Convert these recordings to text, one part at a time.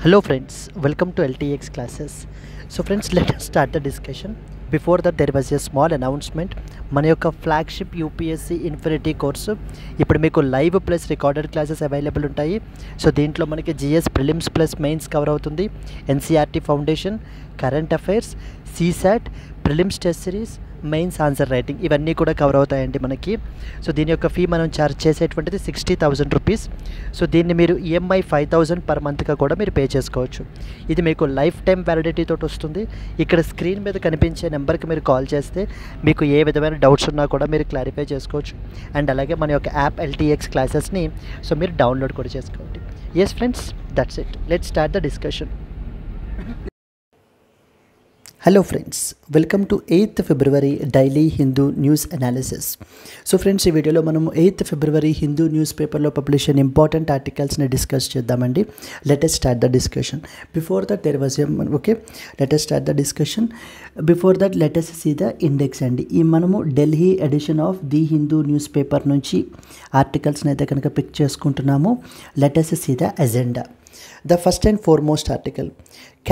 Hello friends, welcome to LTX classes. So friends, let us start the discussion. Before that there was a small announcement. మన యొక్క flagship UPSC infinity course ఇప్పుడు మీకు live plus recorded classes available ఉంటాయి. So దీంట్లో మనకి GS prelims plus mains cover అవుతుంది, NCERT foundation, current affairs, CSAT, prelims test series, mains answer writing ఇవన్నీ కూడా కవర్ అవుతాయండి మనకి. సో దీని యొక్క ఫీ మనం ఛార్జ్ చేసేటువంటిది 60,000 రూపీస్. సో దీన్ని మీరు ఈఎంఐ 5,000 పర్ మంత్గా కూడా మీరు పే చేసుకోవచ్చు. ఇది మీకు లైఫ్ టైం వ్యాలిడిటీ తోటి వస్తుంది. ఇక్కడ స్క్రీన్ మీద కనిపించే నెంబర్కి మీరు కాల్ చేస్తే మీకు ఏ విధమైన డౌట్స్ ఉన్నా కూడా మీరు క్లారిఫై చేసుకోవచ్చు. అండ్ అలాగే మన యొక్క యాప్ ఎల్టీఎక్స్ క్లాసెస్ని సో మీరు డౌన్లోడ్ కూడా చేసుకోండి. Yes friends, that's it. Let's start the discussion. Hello friends, welcome to 8th February daily Hindu news analysis. So friends, ఈ వీడియోలో మనము 8th ఫిబ్రవరి హిందూ న్యూస్ పేపర్లో పబ్లిష్ అయిన ఇంపార్టెంట్ ఆర్టికల్స్ని డిస్కస్ చేద్దామండి. Let us start the discussion. Before that there was let us start the discussion. Before that let us see the index అండి. ఈ మనము Delhi edition of the Hindu news paper నుంచి ఆర్టికల్స్ని అయితే కనుక పిక్ చేసుకుంటున్నాము. Let us see the agenda. The first and foremost article,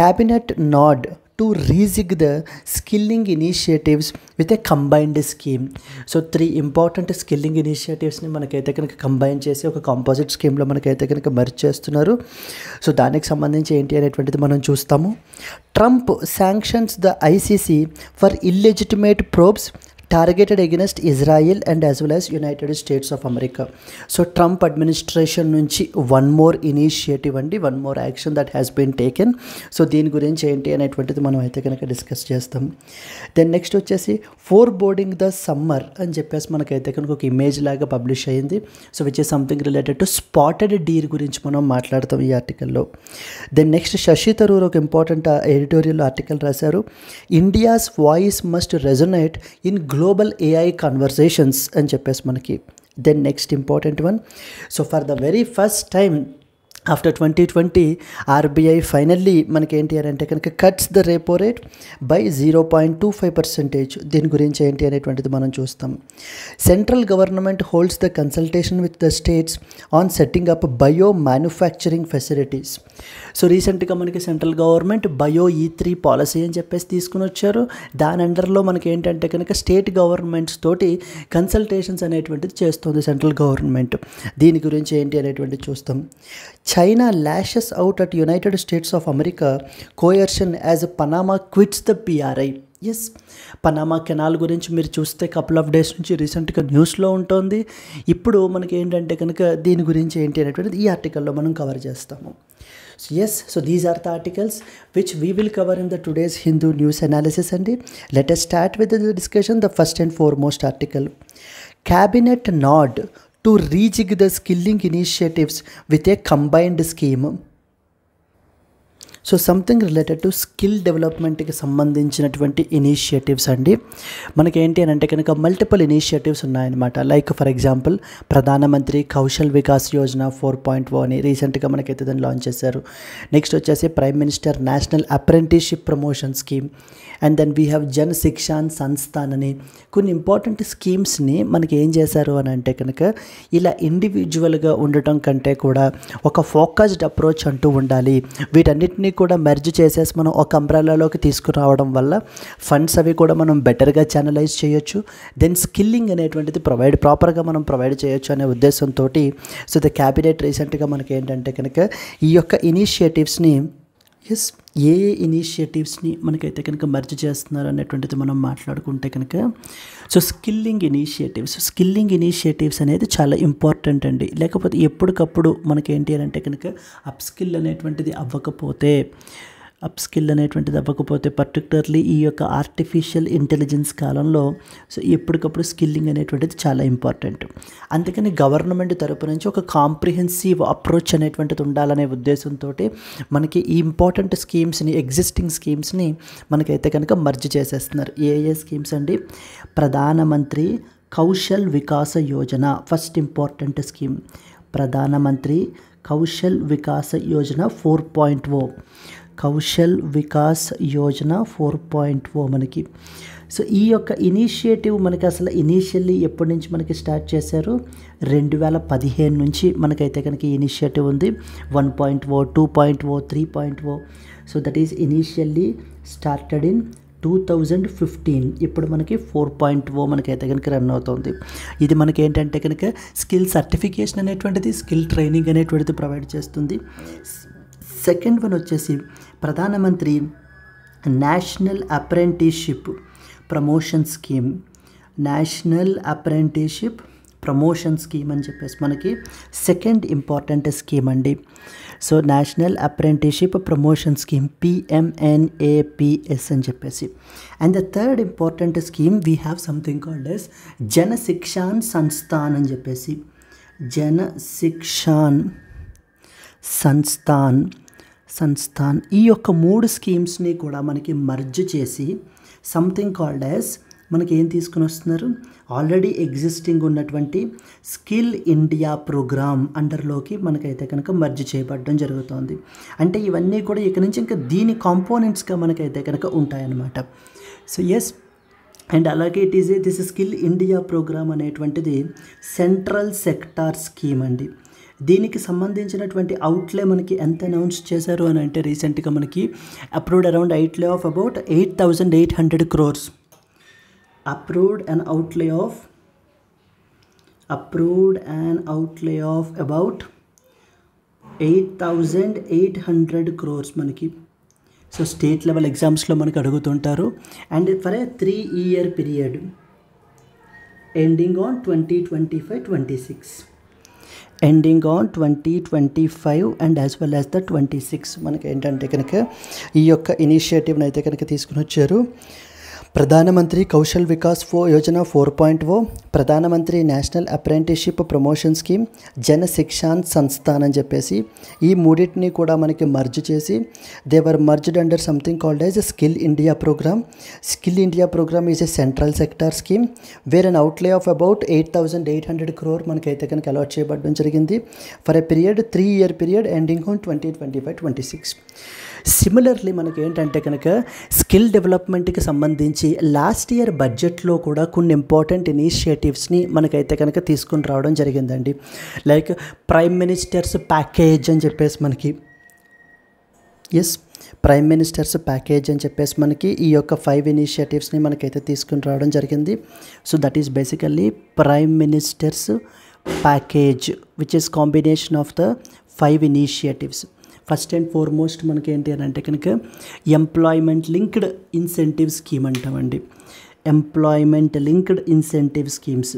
cabinet nod to rejig the skilling initiatives with a combined scheme. So 3 important skilling ఇనిషియేటివ్స్ని మనకైతే కనుక కంబైన్ చేసి ఒక కాంపోజిట్ స్కీమ్లో మనకైతే కనుక మర్జ్ చేస్తున్నారు. సో దానికి సంబంధించి ఏంటి అనేటువంటిది మనం చూస్తాము. Trump sanctions the ICC for illegitimate probes targeted against Israel and as well as United states of America. So Trump administration నుంచి వన్ మోర్ ఇనిషియేటివ్ అండి, one more action that has been taken. So దీని గురించి ఏంటి అనేటువంటిది మనం అయితే కనుక discuss చేస్తాం. దెన్ నెక్స్ట్ వచ్చేసి ఫోర్ బోర్డింగ్ ద సమ్మర్ అని చెప్పేసి మనకైతే కనుక ఒక ఇమేజ్ లాగా పబ్లిష్ అయ్యింది. So which is something related to spotted Deere గురించి మనం మాట్లాడతాం ఈ ఆర్టికల్లో. దెన్ నెక్స్ట్ శశి థరూర్ ఒక ఇంపార్టెంట్ ఎడిటోరియల్ ఆర్టికల్ రాశారు. India's voice must resonate in global AI conversations అని చెప్పేసి మనకి. Then next important one, so for the very first time after 2020 RBI finally మనకి ఏంటి అని అంటే కనుక cuts the repo rate by 0.25%. దీని గురించి ఏంటి అనేటువంటిది మనం చూస్తాం. Central government holds the consultation with the states on setting up bio manufacturing facilities. So రీసెంట్గా మనకి central government bio E3 policy అని చెప్పేసి తీసుకుని వచ్చారు. దాని అండర్లో మనకి ఏంటంటే కనుక స్టేట్ గవర్నమెంట్స్ తోటి కన్సల్టేషన్స్ అనేటువంటిది చేస్తుంది సెంట్రల్ గవర్నమెంట్. దీని గురించి ఏంటి అనేటువంటిది చూస్తాం. China lashes out at United States of America coercion as Panama quits the PRI. Yes, Panama canal గురించి మీరు చూస్తే కపుల్ ఆఫ్ డేస్ నుంచి రీసెంట్గా న్యూస్లో ఉంటుంది. ఇప్పుడు మనకి ఏంటంటే కనుక దీని గురించి ఏంటి అనేటువంటిది ఈ ఆర్టికల్లో మనం కవర్ చేస్తాము. Yes, so these are the articles which we will cover in the today's Hindu news analysis అండి. Let us start with the discussion. The first and foremost article, cabinet nod to rejig the skilling initiatives with a combined scheme. So something related to skill డెవలప్మెంట్కి సంబంధించినటువంటి initiatives అండి. మనకేంటి అని అంటే కనుక multiple initiatives ఉన్నాయన్నమాట. Like for example Pradhan Mantri Kaushal Vikas Yojana 4.0 అని రీసెంట్గా మనకైతే దాన్ని లాంచ్ చేశారు. నెక్స్ట్ వచ్చేసి prime minister national apprenticeship promotion scheme. And then we have Jan Shikshan Sansthan అని కొన్ని ఇంపార్టెంట్ స్కీమ్స్ని మనకి ఏం చేశారు అని అంటే కనుక ఇలా ఇండివిజువల్గా ఉండటం కంటే కూడా ఒక ఫోకస్డ్ అప్రోచ్ అంటూ ఉండాలి. వీటన్నిటిని కూడా మెర్జ్ చేసేసి మనం ఒక అంబ్రెల్లాలోకి తీసుకురావడం వల్ల ఫండ్స్ అవి కూడా మనం బెటర్గా ఛానలైజ్ చేయొచ్చు. దెన్ స్కిల్లింగ్ అనేటువంటిది ప్రాపర్గా మనం ప్రొవైడ్ చేయొచ్చు అనే ఉద్దేశంతో సో ద క్యాబినెట్ రీసెంట్గా మనకి ఏంటంటే కనుక ఈ యొక్క ఇనిషియేటివ్స్ని ఏ ఇనిషియేటివ్స్ని మనకైతే కనుక మర్జ్ చేస్తున్నారు అనేటువంటిది మనం మాట్లాడుకుంటే కనుక సో స్కిల్లింగ్ ఇనిషియేటివ్స్ అనేది చాలా ఇంపార్టెంట్ అండి. లేకపోతే ఎప్పటికప్పుడు మనకేంటి అని అంటే కనుక అప్ స్కిల్ అనేటువంటిది అవ్వకపోతే పర్టికులర్లీ ఈ యొక్క ఆర్టిఫిషియల్ ఇంటెలిజెన్స్ కాలంలో సో ఎప్పటికప్పుడు స్కిల్లింగ్ అనేటువంటిది చాలా ఇంపార్టెంట్. అందుకని గవర్నమెంట్ తరపు నుంచి ఒక కాంప్రిహెన్సివ్ అప్రోచ్ అనేటువంటిది ఉండాలనే ఉద్దేశంతో మనకి ఈ ఇంపార్టెంట్ స్కీమ్స్ని ఎగ్జిస్టింగ్ స్కీమ్స్ని మనకైతే కనుక మర్జ్ చేసేస్తున్నారు. ఏ స్కీమ్స్ అండి? ప్రధానమంత్రి Kaushal Vikas Yojana first important scheme, ప్రధానమంత్రి కౌశల్ వికాస యోజన 4.0. కౌశల్ వికాస్ యోజన 4.0 మనకి. సో ఈ యొక్క ఇనిషియేటివ్ మనకి అసలు ఇనీషియల్లీ ఎప్పటి నుంచి మనకి స్టార్ట్ చేశారు, 2015 నుంచి మనకైతే కనుక ఈ ఇనిషియేటివ్ ఉంది. 1.0, 2.0, 3.0. So that is initially started in 2015. ఇప్పుడు మనకి 4.0 మనకైతే కనుక రన్ అవుతుంది. ఇది మనకి ఏంటంటే కనుక స్కిల్ సర్టిఫికేషన్ అనేటువంటిది, స్కిల్ ట్రైనింగ్ అనేటువంటిది ప్రొవైడ్ చేస్తుంది. సెకండ్ వన్ వచ్చేసి ప్రధానమంత్రి national apprenticeship promotion scheme. National apprenticeship promotion scheme అని చెప్పేసి మనకి సెకండ్ ఇంపార్టెంట్ స్కీమ్ అండి. So national apprenticeship promotion scheme, PMNAPS అని చెప్పేసి. And the third important scheme we have something called as జన శిక్షాన్ సంస్థాన్ అని చెప్పేసి. జన శిక్షాన్ సంస్థాన్ ఈ యొక్క 3 స్కీమ్స్ని కూడా మనకి మర్జ్ చేసి సంథింగ్ కాల్డ్ యాజ్ మనకి ఏం తీసుకుని వస్తున్నారు, ఆల్రెడీ ఎగ్జిస్టింగ్ ఉన్నటువంటి స్కిల్ ఇండియా ప్రోగ్రామ్ అండర్లోకి మనకైతే కనుక మర్జ్ చేయబడడం జరుగుతుంది. అంటే ఇవన్నీ కూడా ఇక నుంచి ఇంకా దీని కాంపోనెంట్స్గా మనకైతే కనుక ఉంటాయన్నమాట. సో ఎస్, అండ్ అలాగే దిస్ స్కిల్ ఇండియా ప్రోగ్రామ్ అనేటువంటిది సెంట్రల్ సెక్టార్ స్కీమ్ అండి. దీనికి సంబంధించినటువంటి అవుట్లే మనకి ఎంత అనౌన్స్ చేశారు అని అంటే రీసెంట్గా మనకి approved around అవుట్లే of about 8,800 crores. Approved an outlay of about 8,800 crores మనకి. సో స్టేట్ లెవెల్ ఎగ్జామ్స్లో మనకి అడుగుతుంటారు. And for a 3-year period ending on 2025-26. Ending on 2025 and as well as the 26 మనకి ఏంటంటే కనుక ఈ యొక్క ఇనిషియేటివ్ని అయితే కనుక తీసుకుని వచ్చారు. ప్రధానమంత్రి కౌశల్ వికాస్ యోజన 4.0, ప్రధానమంత్రి national apprenticeship promotion scheme, Jana Shikshan Sansthan అని చెప్పేసి ఈ మూడింటిని కూడా మనకి మర్జ్ చేసి they were merged under something called as skill India program. Skill India program is a central sector scheme where an outlay of about 8,800 crore మనకైతే కనుక అలాట్ చేయబడడం జరిగింది for a period 3-year period ending on 2025-26. Similarly మనకి ఏంటంటే కనుక skill డెవలప్మెంట్కి సంబంధించి last year బడ్జెట్లో కూడా కొన్ని ఇంపార్టెంట్ ఇనిషియేటివ్స్ని మనకైతే కనుక తీసుకుని రావడం జరిగిందండి. లైక్ ప్రైమ్ మినిస్టర్స్ ప్యాకేజ్ అని చెప్పేసి మనకి, ఎస్, ప్రైమ్ మినిస్టర్స్ ప్యాకేజ్ అని చెప్పేసి మనకి ఈ యొక్క 5 ఇనిషియేటివ్స్ని మనకైతే తీసుకుని రావడం జరిగింది. So that is basically prime ministers package which is combination of the 5 initiatives. First and foremost మనకి ఏంటి అని అంటే కనుక ఎంప్లాయ్మెంట్ లింక్డ్ ఇన్సెంటివ్ స్కీమ్ అంటామండి. Employment linked incentive schemes,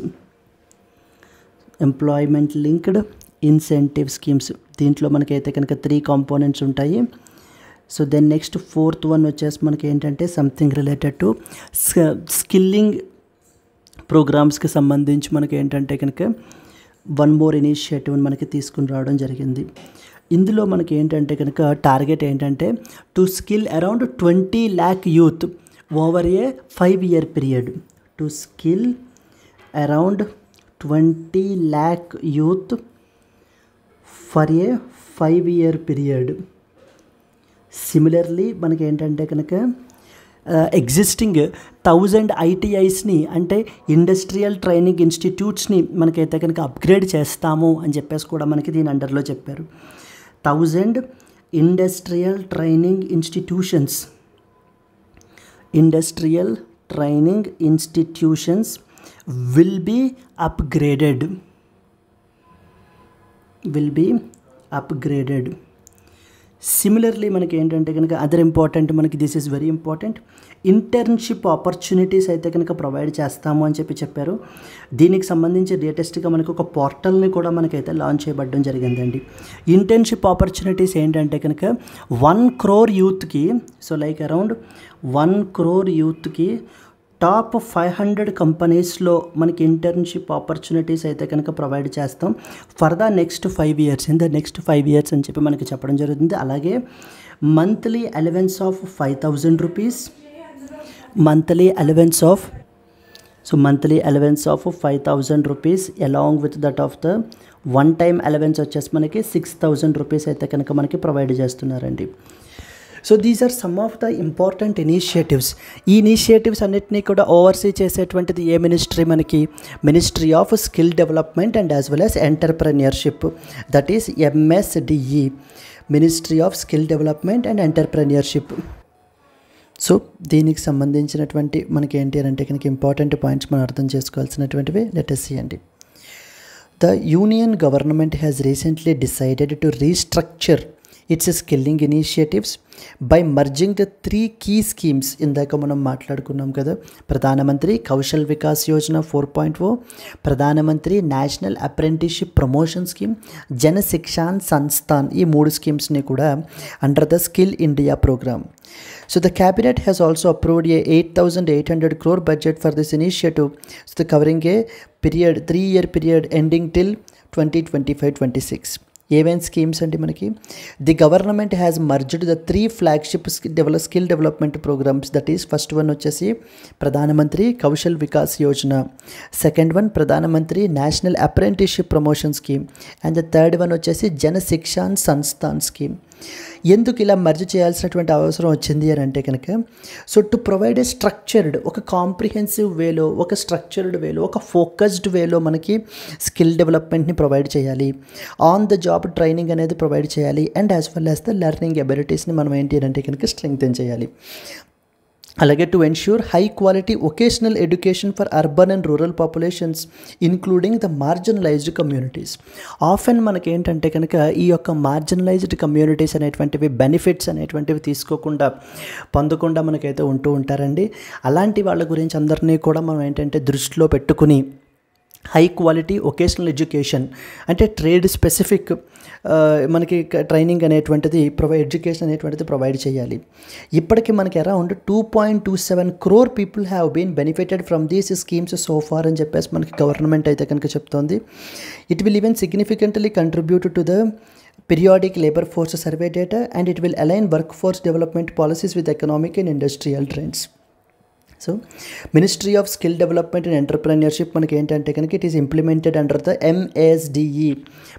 employment linked incentive schemes దీంట్లో మనకైతే కనుక 3 కాంపోనెంట్స్ ఉంటాయి. So then next 4th one వచ్చేసి మనకి ఏంటంటే సంథింగ్ రిలేటెడ్ టు స్కిల్లింగ్ ప్రోగ్రామ్స్కి సంబంధించి మనకి ఏంటంటే కనుక 1 more ఇనిషియేటివ్ మనకి తీసుకుని రావడం జరిగింది. ఇందులో మనకి ఏంటంటే కనుక టార్గెట్ ఏంటంటే to skill around 20 lakh youth over a 5-year period. To skill around 20 lakh youth for a 5-year period. Similarly మనకి ఏంటంటే కనుక ఎగ్జిస్టింగ్ 1000 ITIస్ని అంటే ఇండస్ట్రియల్ ట్రైనింగ్ ఇన్స్టిట్యూట్స్ని మనకైతే కనుక అప్గ్రేడ్ చేస్తాము అని చెప్పేసి కూడా మనకి దీని అండర్లో చెప్పారు. 1000 industrial training institutions will be upgraded. Similarly మనకి ఏంటంటే కనుక అదర్ ఇంపార్టెంట్ మనకి this is very important internship opportunities అయితే కనుక ప్రొవైడ్ చేస్తాము అని చెప్పారు. దీనికి సంబంధించి లేటెస్ట్గా మనకు ఒక పోర్టల్ని కూడా మనకైతే లాంచ్ చేయబడడం జరిగిందండి. ఇంటర్న్షిప్ ఆపర్చునిటీస్ ఏంటంటే కనుక 1 crore యూత్కి, సో లైక్ అరౌండ్ 1 crore యూత్కి టాప్ 500 కంపెనీస్లో మనకి ఇంటర్న్షిప్ ఆపర్చునిటీస్ అయితే కనుక ప్రొవైడ్ చేస్తాం for the next 5 years, in the next 5 years అని చెప్పి మనకి చెప్పడం జరుగుతుంది. అలాగే monthly allowance of 5,000 rupees, monthly allowance of 5,000 rupees along with that of the one time allowance వచ్చేసి మనకి 6,000 rupees అయితే కనుక మనకి ప్రొవైడ్ చేస్తున్నారండి. So these are some of the important initiatives. ఈ ఇనిషియేటివ్స్ అన్నిటినీ కూడా ఓవర్సీ చేసేటువంటిది ఏ మినిస్ట్రీ మనకి? Ministry of skill development and as well as entrepreneurship, that is MSDE, ministry of skill development and entrepreneurship. So దీనికి సంబంధించినటువంటి మనకి ఏంటి అని అంటే కనుక ఇంపార్టెంట్ పాయింట్స్ మనం అర్థం చేసుకోవాల్సినటువంటివి లెట్ us see అండి. The Union government has recently decided to restructure its skilling initiatives by merging the 3 key schemes. ఇందాక మనం మాట్లాడుకున్నాం కదా, ప్రధానమంత్రి కౌశల్ వికాస్ యోజన 4.0, ప్రధానమంత్రి national apprenticeship promotion scheme, Jana Shikshan Samsthan, ఈ 3 స్కీమ్స్ని కూడా under the skill India programme. So the cabinet has also approved a 8,800 crore budget for this initiative, so covering a period 3-year period ending till 2025-26. ఏవైన స్కీమ్స్ అంటే మనకి the government has merged the 3 flagship skill development programs. That is first one వచ్చేసి Pradhan Mantri Kaushal Vikas Yojana, second one Pradhan Mantri national apprenticeship promotion scheme, and the third one వచ్చేసి Jan Shikshan Samsthan scheme. ఎందుకు ఇలా merge చేయాల్సినటువంటి అవసరం వచ్చింది అని అంటే కనుక, so to provide a structured, ఒక కాంప్రిహెన్సివ్ వేలో, ఒక స్ట్రక్చర్డ్ వేలో, ఒక ఫోకస్డ్ వేలో మనకి స్కిల్ డెవలప్మెంట్ని ప్రొవైడ్ చేయాలి, ఆన్ ద జాబ్ ట్రైనింగ్ అనేది ప్రొవైడ్ చేయాలి, and as well as the learning ఎబిలిటీస్ని మనం ఏంటి అంటే కనుక స్ట్రెంగ్తెన్ చేయాలి. అలాగే to ensure high quality vocational education for urban and rural populations including the marginalized communities. Often మనకి ఏంటంటే కనుక ఈ యొక్క మార్జినలైజ్డ్ కమ్యూనిటీస్ అనేటువంటివి బెనిఫిట్స్ అనేటువంటివి పొందకుండా మనకైతే ఉంటూ ఉంటారండి. అలాంటి వాళ్ళ గురించి అందరినీ కూడా మనం ఏంటంటే దృష్టిలో పెట్టుకుని హై క్వాలిటీ వొకేషనల్ ఎడ్యుకేషన్ అంటే ట్రేడ్ స్పెసిఫిక్ మనకి ట్రైనింగ్ అనేటువంటిది ఎడ్యుకేషన్ అనేటువంటిది ప్రొవైడ్ చేయాలి. ఇప్పటికీ మనకి around 2.27 crore people have been benefited from these schemes so far అని చెప్పేసి మనకి గవర్నమెంట్ అయితే కనుక చెప్తోంది. It will even significantly contribute to the periodic labor force survey data and it will align workforce development policies with economic and industrial trends. So ministry of skill development and entrepreneurship మనకి ఏంటంటే కనుక it is implemented under the MSDE,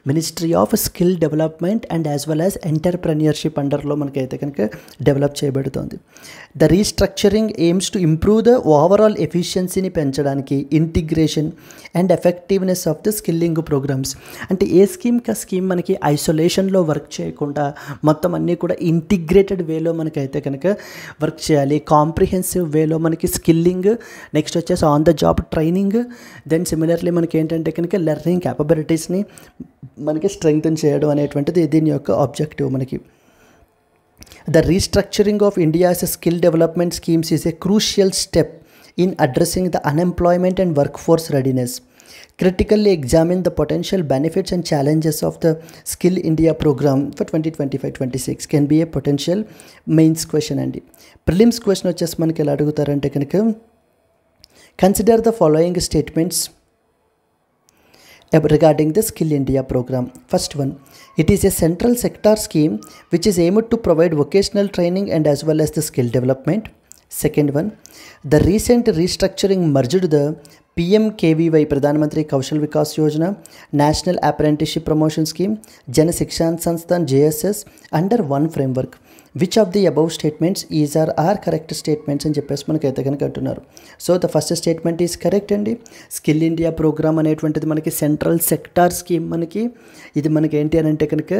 ministry of skill development and as well as entrepreneurship అండర్లో మనకైతే కనుక develop చేయబడుతుంది. The restructuring aims to improve the overall ఎఫిషియన్సీని పెంచడానికి, integration and effectiveness of the skilling programs. అంటే ఏ స్కీమ్ మనకి ఐసోలేషన్లో work చేయకుండా మొత్తం అన్నీ కూడా ఇంటిగ్రేటెడ్ వేలో మనకైతే కనుక వర్క్ చేయాలి. కాంప్రిహెన్సివ్ వేలో మనకి స్కిల్లింగ్, నెక్స్ట్ వచ్చేసి on the job training, then similarly మనకి ఏంటంటే కనుక లెర్నింగ్ క్యాపబిలిటీస్ని మనకి స్ట్రెంగ్తన్ చేయడం అనేటువంటిది దీని యొక్క ఆబ్జెక్టివ్ మనకి. The restructuring of India's skill development schemes is a crucial step in addressing the unemployment and work force readiness. Critically examine the potential benefits and challenges of the Skill India program for 2025-26 can be a potential mains question అండి. Prelims question వచ్చేసి మనకి ఎలా అడుగుతారంటే కనుక consider the following statements regarding the Skill India program. First one, it is a central sector scheme which is aimed to provide vocational training and as well as the skill development. Second one, the recent restructuring merged the PMKVY, Pradhan Mantri Kaushal Vikas Yojana, national apprenticeship promotion scheme, Jana Shikshan Sansthan JSS under one framework. Which of the above statements are correct statements అని చెప్పేసి మనకైతే కనుక అంటున్నారు. So the first statement is correct అండి. Skill India program అనేటువంటిది మనకి central sector scheme. ఇది మనకి ఏంటి అని అంటే కనుక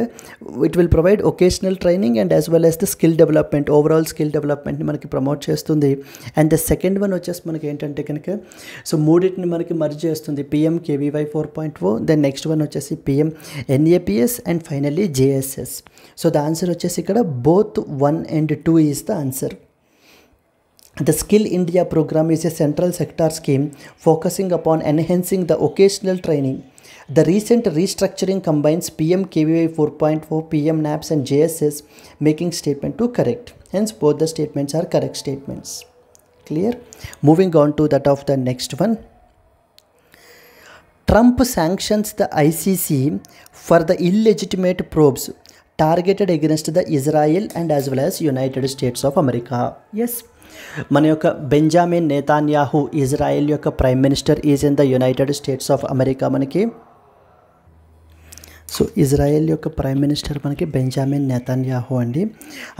it will provide vocational training and as well as the skill development, overall skill డెవలప్మెంట్ని మనకి ప్రమోట్ చేస్తుంది. అండ్ ద సెకండ్ వన్ వచ్చేసి మనకి ఏంటంటే కనుక సో మూడింటిని మనకి మర్జ్ చేస్తుంది. PMKVY 4.0, దెన్ నెక్స్ట్ వన్ వచ్చేసి PMNAPS and finally JSS. So the answer వచ్చేసి ఇక్కడ both 1 and 2 is the answer. The Skill India program is a central sector scheme focusing upon enhancing the occasional training. The recent restructuring combines PMKVY 4.0, PMNAPS and JSS, making statement 2 correct. Hence both the statements are correct statements. Clear? Moving on to that of the next one. Trump sanctions the ICC for the illegitimate probes targeted against the Israel and as well as United States of America. Yes, మన యొక్క Benjamin నెతాన్యాహు Israel యొక్క prime minister is in the United states of America మనకి. So Israel యొక్క prime minister మనకి Benjamin Netanyahu అండి.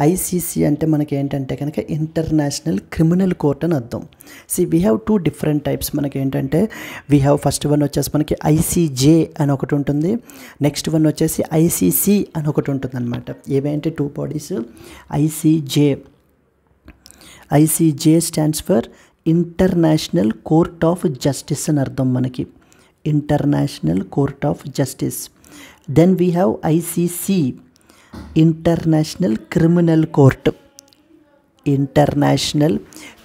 ICC అంటే మనకి ఏంటంటే కనుక ఇంటర్నేషనల్ క్రిమినల్ కోర్ట్ అని అర్థం. We have 2 different types. మనకి ఏంటంటే వీ హ్యావ్ ఫస్ట్ వన్ వచ్చేసి మనకి ఐసీజే అని ఒకటి ఉంటుంది, నెక్స్ట్ వన్ వచ్చేసి ఐసీసీ అని ఒకటి ఉంటుంది అనమాట. ఏవేంటి 2 bodies. ICJ stands for international court of justice అని అర్థం మనకి, international court of justice. Then we have ICC, international criminal court, international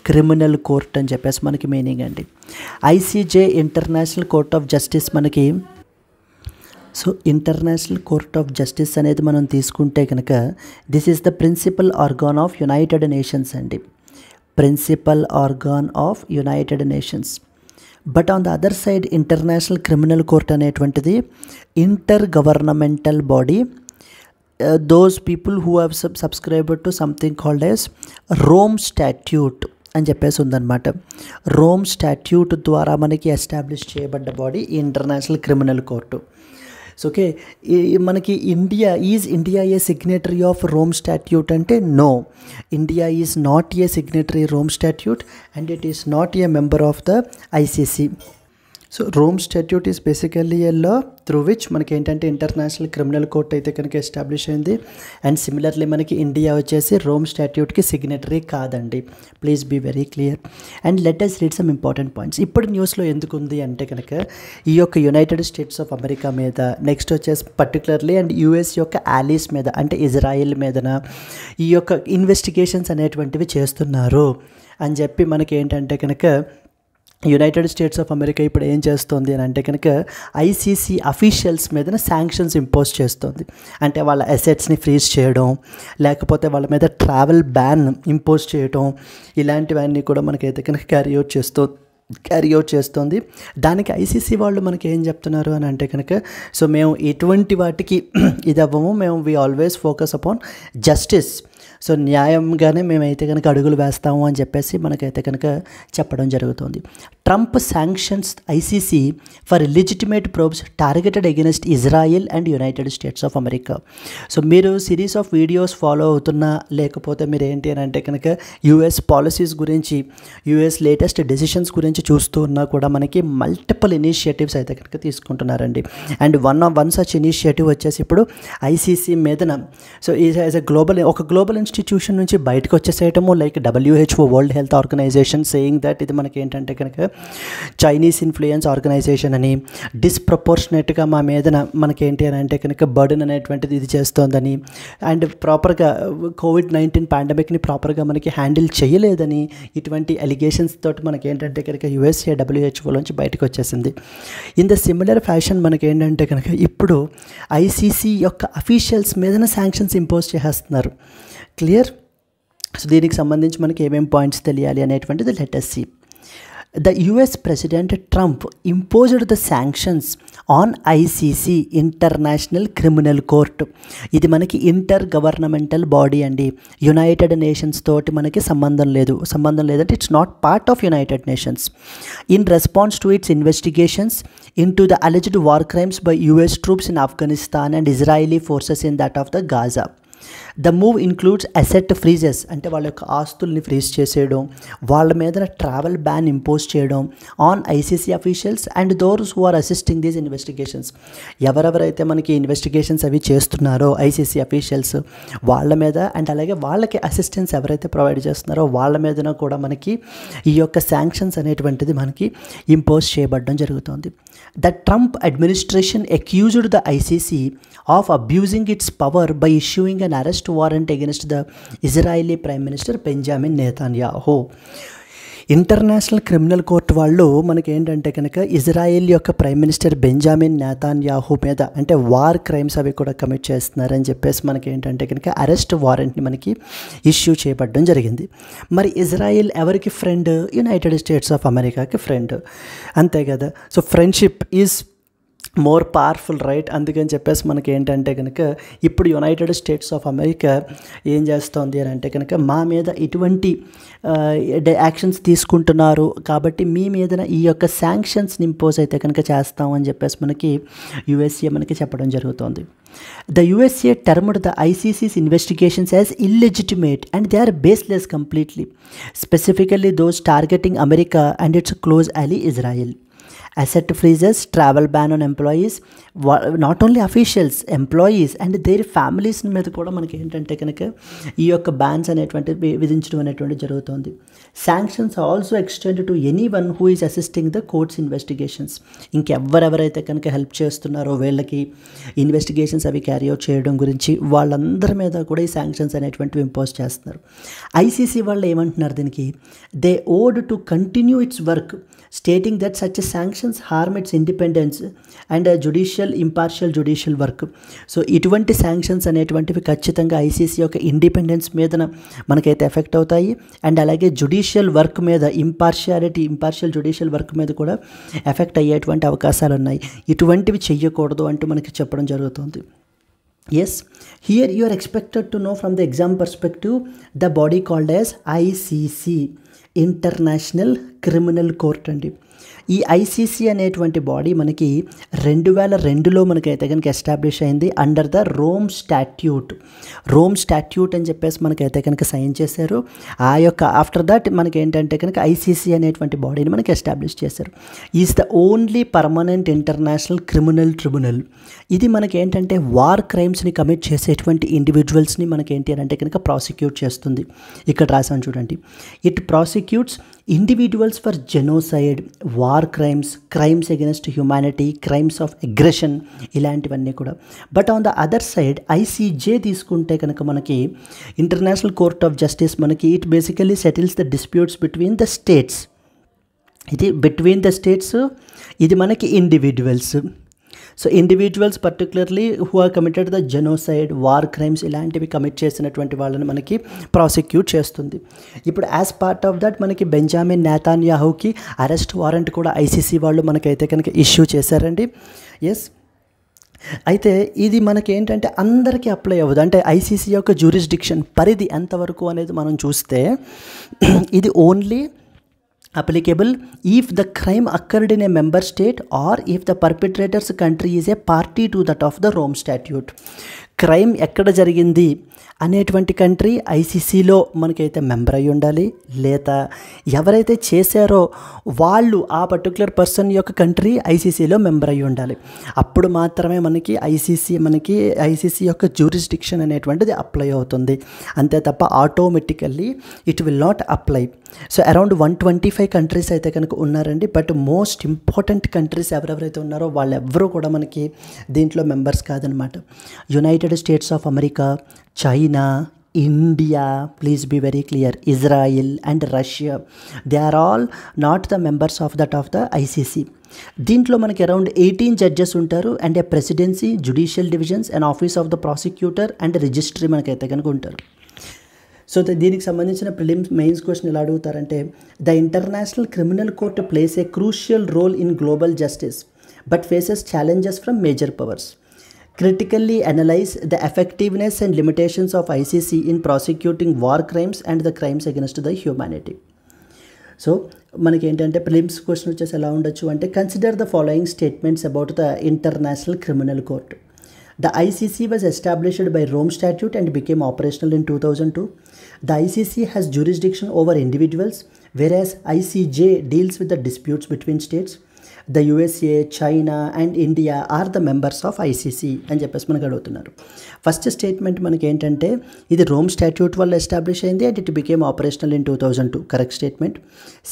criminal court అని చెప్పేసి మనకి మీనింగ్ అండి. ICJ international court of justice మనకి. So international court of justice అనేది మనం తీసుకుంటే కనుక this is the principal organ of united nations అండి, principal organ of united nations. But on the other side international criminal court అనేటువంటిది inter governmental body. Those people who have సబ్స్క్రైబర్డ్ to something called as Rome statute అని చెప్పేసి ఉందన్నమాట. Rome statute ద్వారా మనకి establish చేయబడ్డ body ఈ international criminal court. So okay, మనకి India a signatory of Rome statute అంటే no, India is not a signatory Rome statute and it is not a member of the ICC. So Rome statute is basically a law through which మనకి ఏంటంటే international criminal court అయితే కనుక establish అయింది. And similarly మనకి India వచ్చేసి Rome స్టాట్యూట్కి signatory కాదండి, please be very clear. And let us read some important points. ఇప్పుడు న్యూస్లో ఎందుకు ఉంది అంటే కనుక ఈ యొక్క యునైటెడ్ స్టేట్స్ ఆఫ్ అమెరికా మీద, నెక్స్ట్ వచ్చేసి పర్టికులర్లీ అండ్ యుఎస్ యొక్క ఆలీస్ మీద అంటే ఇజ్రాయిల్ మీదన ఈ యొక్క ఇన్వెస్టిగేషన్స్ అనేటువంటివి చేస్తున్నారు అని చెప్పి మనకి ఏంటంటే కనుక యునైటెడ్ స్టేట్స్ ఆఫ్ అమెరికా ఇప్పుడు ఏం చేస్తుంది అని అంటే కనుక ఐసీసీ అఫీషియల్స్ మీద శాంక్షన్స్ ఇంపోజ్ చేస్తుంది. అంటే వాళ్ళ అసెట్స్ని ఫ్రీజ్ చేయడం, లేకపోతే వాళ్ళ మీద ట్రావెల్ బ్యాన్ ఇంపోజ్ చేయడం, ఇలాంటివన్నీ కూడా మనకైతే కనుక క్యారీ అవుట్ చేస్తుంది. దానికి ఐసీసీ వాళ్ళు మనకి ఏం చెప్తున్నారు అని అంటే కనుక సో మేము ఎటువంటి వాటికి ఇది అవ్వము, మేము we always focus upon justice. So న్యాయంగానే మేమైతే కనుక అడుగులు వేస్తాము అని చెప్పేసి మనకైతే కనుక చెప్పడం జరుగుతుంది. Trump sanctions ICC for legitimate probes targeted against Israel and United states of America. So మీరు సిరీస్ ఆఫ్ వీడియోస్ ఫాలో అవుతున్నా, లేకపోతే మీరు ఏంటి అని అంటే కనుక యూఎస్ పాలసీస్ గురించి, యూఎస్ లేటెస్ట్ డెసిషన్స్ గురించి చూస్తూ ఉన్నా కూడా మనకి మల్టిపుల్ ఇనిషియేటివ్స్ అయితే కనుక తీసుకుంటున్నారండి. అండ్ వన్ సచ్ ఇనిషియేటివ్ వచ్చేసి ఇప్పుడు ఐసీసీ మీదన so as a global institution నుంచి బయటకు వచ్చేసేయటము, like WHO world health organization saying that ఇది మనకి ఏంటంటే కనుక చైనీస్ ఇన్ఫ్లుయెన్స్ ఆర్గనైజేషన్ అని, డిస్ప్రపోర్షనేట్గా మా మీదన మనకేంటి అని అంటే కనుక బర్డెన్ అనేటువంటిది ఇది చేస్తోందని, అండ్ ప్రాపర్గా COVID-19 పాండమిక్ని ప్రాపర్గా మనకి హ్యాండిల్ చేయలేదని, ఇటువంటి అలిగేషన్స్ తోటి మనకేంటంటే కనుక USA WHOలోంచి బయటకు వచ్చేసింది. ఇన్ ద సిమిలర్ ఫ్యాషన్ మనకేంటంటే కనుక ఇప్పుడు ఐసీసీ యొక్క అఫీషియల్స్ మీదన శాంక్షన్స్ ఇంపోజ్ చేసేస్తున్నారు. క్లియర్? సో దీనికి సంబంధించి మనకి ఏమేమి పాయింట్స్ తెలియాలి అనేటువంటిది let us see. The US President Trump imposed the sanctions on ICC, International Criminal Court. ఇది మనకి ఇంటర్ గవర్నమెంటల్ బాడీ అండి, యునైటెడ్ నేషన్స్ తోటి మనకి సంబంధం లేదంటే it's not part of united nations. In response to it's investigations into the alleged war crimes by US troops in Afghanistan and Israeli forces in that of the Gaza. The move includes asset freezes, అంటే వాళ్ళ యొక్క ఆస్తుల్ని freeze చేసేయడం, వాళ్ళ మీద travel ban impose చేయడం on ICC officials and those who are assisting these investigations. ఎవరెవరైతే మనకి ఇన్వెస్టిగేషన్స్ అవి చేస్తున్నారో ఐసీసీ అఫీషియల్స్ వాళ్ళ మీద, అండ్ అలాగే వాళ్ళకి అసిస్టెన్స్ ఎవరైతే ప్రొవైడ్ చేస్తున్నారో వాళ్ళ మీదన కూడా మనకి ఈ యొక్క శాంక్షన్స్ అనేటువంటిది మనకి ఇంపోజ్ చేయబడడం జరుగుతుంది. The Trump administration accused the ICC of abusing its power by issuing an arrest warrant against the Israeli Prime Minister Benjamin Netanyahu. International criminal court వాళ్ళు మనకి ఏంటంటే కనుక ఇజ్రాయెల్ యొక్క ప్రైమ్ మినిస్టర్ బెంజామిన్ నెతన్యాహు మీద అంటే war crimes అవి కూడా commit చేస్తున్నారని చెప్పేసి మనకి ఏంటంటే కనుక అరెస్ట్ వారెంట్ని మనకి ఇష్యూ చేయబడడం జరిగింది. మరి ఇజ్రాయెల్ ఎవరికి ఫ్రెండ్? యునైటెడ్ స్టేట్స్ ఆఫ్ అమెరికాకి ఫ్రెండ్, అంతే కదా. So friendship is more powerful right. అందుకని చెప్పేసి మనకి ఏంటంటే కనుక ఇప్పుడు యునైటెడ్ స్టేట్స్ ఆఫ్ అమెరికా ఏం చేస్తోంది అని అంటే కనుక మా మీద ఇటువంటి యాక్షన్స్ తీసుకుంటున్నారు కాబట్టి మీ మీదన ఈ యొక్క శాంక్షన్స్ని ఇంపోజ్ అయితే కనుక చేస్తాం అని చెప్పేసి మనకి యుఎస్ఏ మనకి చెప్పడం జరుగుతోంది. The USA termed the ICC's investigations as illegitimate and they are baseless completely, specifically those targeting America and its close ally Israel. Asset freezes, travel ban on employees, not only officials, employees and their families మీద కూడా మనకి ఏంటంటే కనుక ఈ యొక్క bans అనేటువంటి విధించడం అనేటువంటి జరుగుతుంది. Sanctions also extend to any one who is assisting the court's investigations. ఇంకెవరెవరైతే కనుక హెల్ప్ చేస్తున్నారో వీళ్ళకి ఇన్వెస్టిగేషన్స్ అవి క్యారీ అవుట్ చేయడం గురించి వాళ్ళందరి మీద కూడా ఈ శాంక్షన్స్ అనేటువంటివి ఇంపోజ్ చేస్తున్నారు. ఐసీసీ వాళ్ళు ఏమంటున్నారు దీనికి, they vowed to continue its work stating that such sanctions harm its independence and impartial judicial work. So ఇటువంటి శాంక్షన్స్ అనేటువంటివి ఖచ్చితంగా ఐసీసీ యొక్క ఇండిపెండెన్స్ మీద మనకైతే ఎఫెక్ట్ అవుతాయి అండ్ అలాగే జుడిషియల్ వర్క్ మీద ఇంపార్షియల్ జుడిషియల్ వర్క్ మీద కూడా ఎఫెక్ట్ అయ్యేటువంటి అవకాశాలు ఉన్నాయి. ఇటువంటివి చెయ్యకూడదు అంటూ మనకి చెప్పడం జరుగుతుంది. Yes, here you are expected to know from the exam perspective the body called as ICC, international criminal court అండి. ఈ ఐసీసీ అనేటువంటి బాడీ మనకి 2002లో మనకైతే కనుక ఎస్టాబ్లిష్ అయింది అండర్ ద రోమ్ స్టాట్యూట్ అని చెప్పేసి మనకైతే కనుక సైన్ చేశారు. ఆ యొక్క ఆఫ్టర్ దట్ మనకి ఏంటంటే కనుక ఐసీసీ అనేటువంటి బాడీని మనకి ఎస్టాబ్లిష్ చేశారు. Is the only permanent international criminal tribunal. ఇది మనకి ఏంటంటే వార్ క్రైమ్స్ని కమిట్ చేసేటువంటి ఇండివిజువల్స్ని మనకి ఏంటి అని అంటే కనుక ప్రాసిక్యూట్ చేస్తుంది. ఇక్కడ రాసాను చూడండి, it prosecutes individuals for genocide, war crimes against humanity, crimes of aggression, ఇలాంటివన్నీ కూడా. But on the other side ICJ తీసుకుంటే కనుక మనకి ఇంటర్నేషనల్ కోర్ట్ ఆఫ్ జస్టిస్ మనకి it basically settles the disputes between the states. ఇది మనకి individuals. So individuals particularly who are committed the genocide, war crimes ఇలాంటివి commit చేసినటువంటి వాళ్ళని మనకి ప్రాసిక్యూట్ చేస్తుంది. ఇప్పుడు యాజ్ పార్ట్ ఆఫ్ దట్ మనకి బెంజామిన్ నెతన్యాహుకి అరెస్ట్ వారెంట్ కూడా ఐసీసీ వాళ్ళు మనకైతే కనుక ఇష్యూ చేశారండి. ఎస్, అయితే ఇది మనకి ఏంటంటే అందరికీ అప్లై అవ్వదు. అంటే ఐసీసీ యొక్క జ్యూరిస్డిక్షన్ పరిధి ఎంతవరకు అనేది మనం చూస్తే ఇది only applicable if the crime occurred in a member state or if the perpetrator's country is a party to that of the Rome Statute. Crime ఎక్కడ జరిగింది అనేటువంటి కంట్రీ ఐసీసీలో మనకైతే మెంబర్ అయి ఉండాలి, లేదా ఎవరైతే చేశారో వాళ్ళు ఆ పర్టికులర్ పర్సన్ యొక్క కంట్రీ ఐసీసీలో మెంబర్ అయి ఉండాలి. అప్పుడు మాత్రమే మనకి ఐసీసీ యొక్క జ్యూరిస్డిక్షన్ అనేటువంటిది అప్లై అవుతుంది. అంతే తప్ప automatically it will not apply. So around 125 countries అయితే కనుక ఉన్నారండి. బట్ మోస్ట్ ఇంపార్టెంట్ కంట్రీస్ ఎవరెవరైతే ఉన్నారో వాళ్ళెవ్వరూ కూడా మనకి దీంట్లో మెంబర్స్ కాదనమాట. United states of America, China, India, please be very clear, Israel and Russia, they are all not the members of the ICC. దీంట్లో మనకి అరౌండ్ 18 జడ్జెస్ ఉంటారు and a presidency, judicial divisions and office of the prosecutor and registry మనకైతే కనుక ఉంటారు. So దీనికి సంబంధించిన prelims mains question ఎలా అడుగుతారంటే, the international criminal court plays a crucial role in global justice but faces challenges from major powers. Critically analyze the effectiveness and limitations of ICC in prosecuting war crimes and the crimes against the humanity. So మనకి ఏంటంటే prelims question వచ్చేసి ఎలా ఉండొచ్చు అంటే, consider the following statements about the international criminal court. The ICC was established by Rome Statute and became operational in 2002. The ICC has jurisdiction over individuals, whereas ICJ deals with the disputes between states. The USA, China and India are the members of ICC అని చెప్పేసి మనకు అడుగుతున్నారు. First statement మనకి ఏంటంటే ఇది Rome statute వల్ల establish అయింది and it became operational in 2002. Correct statement.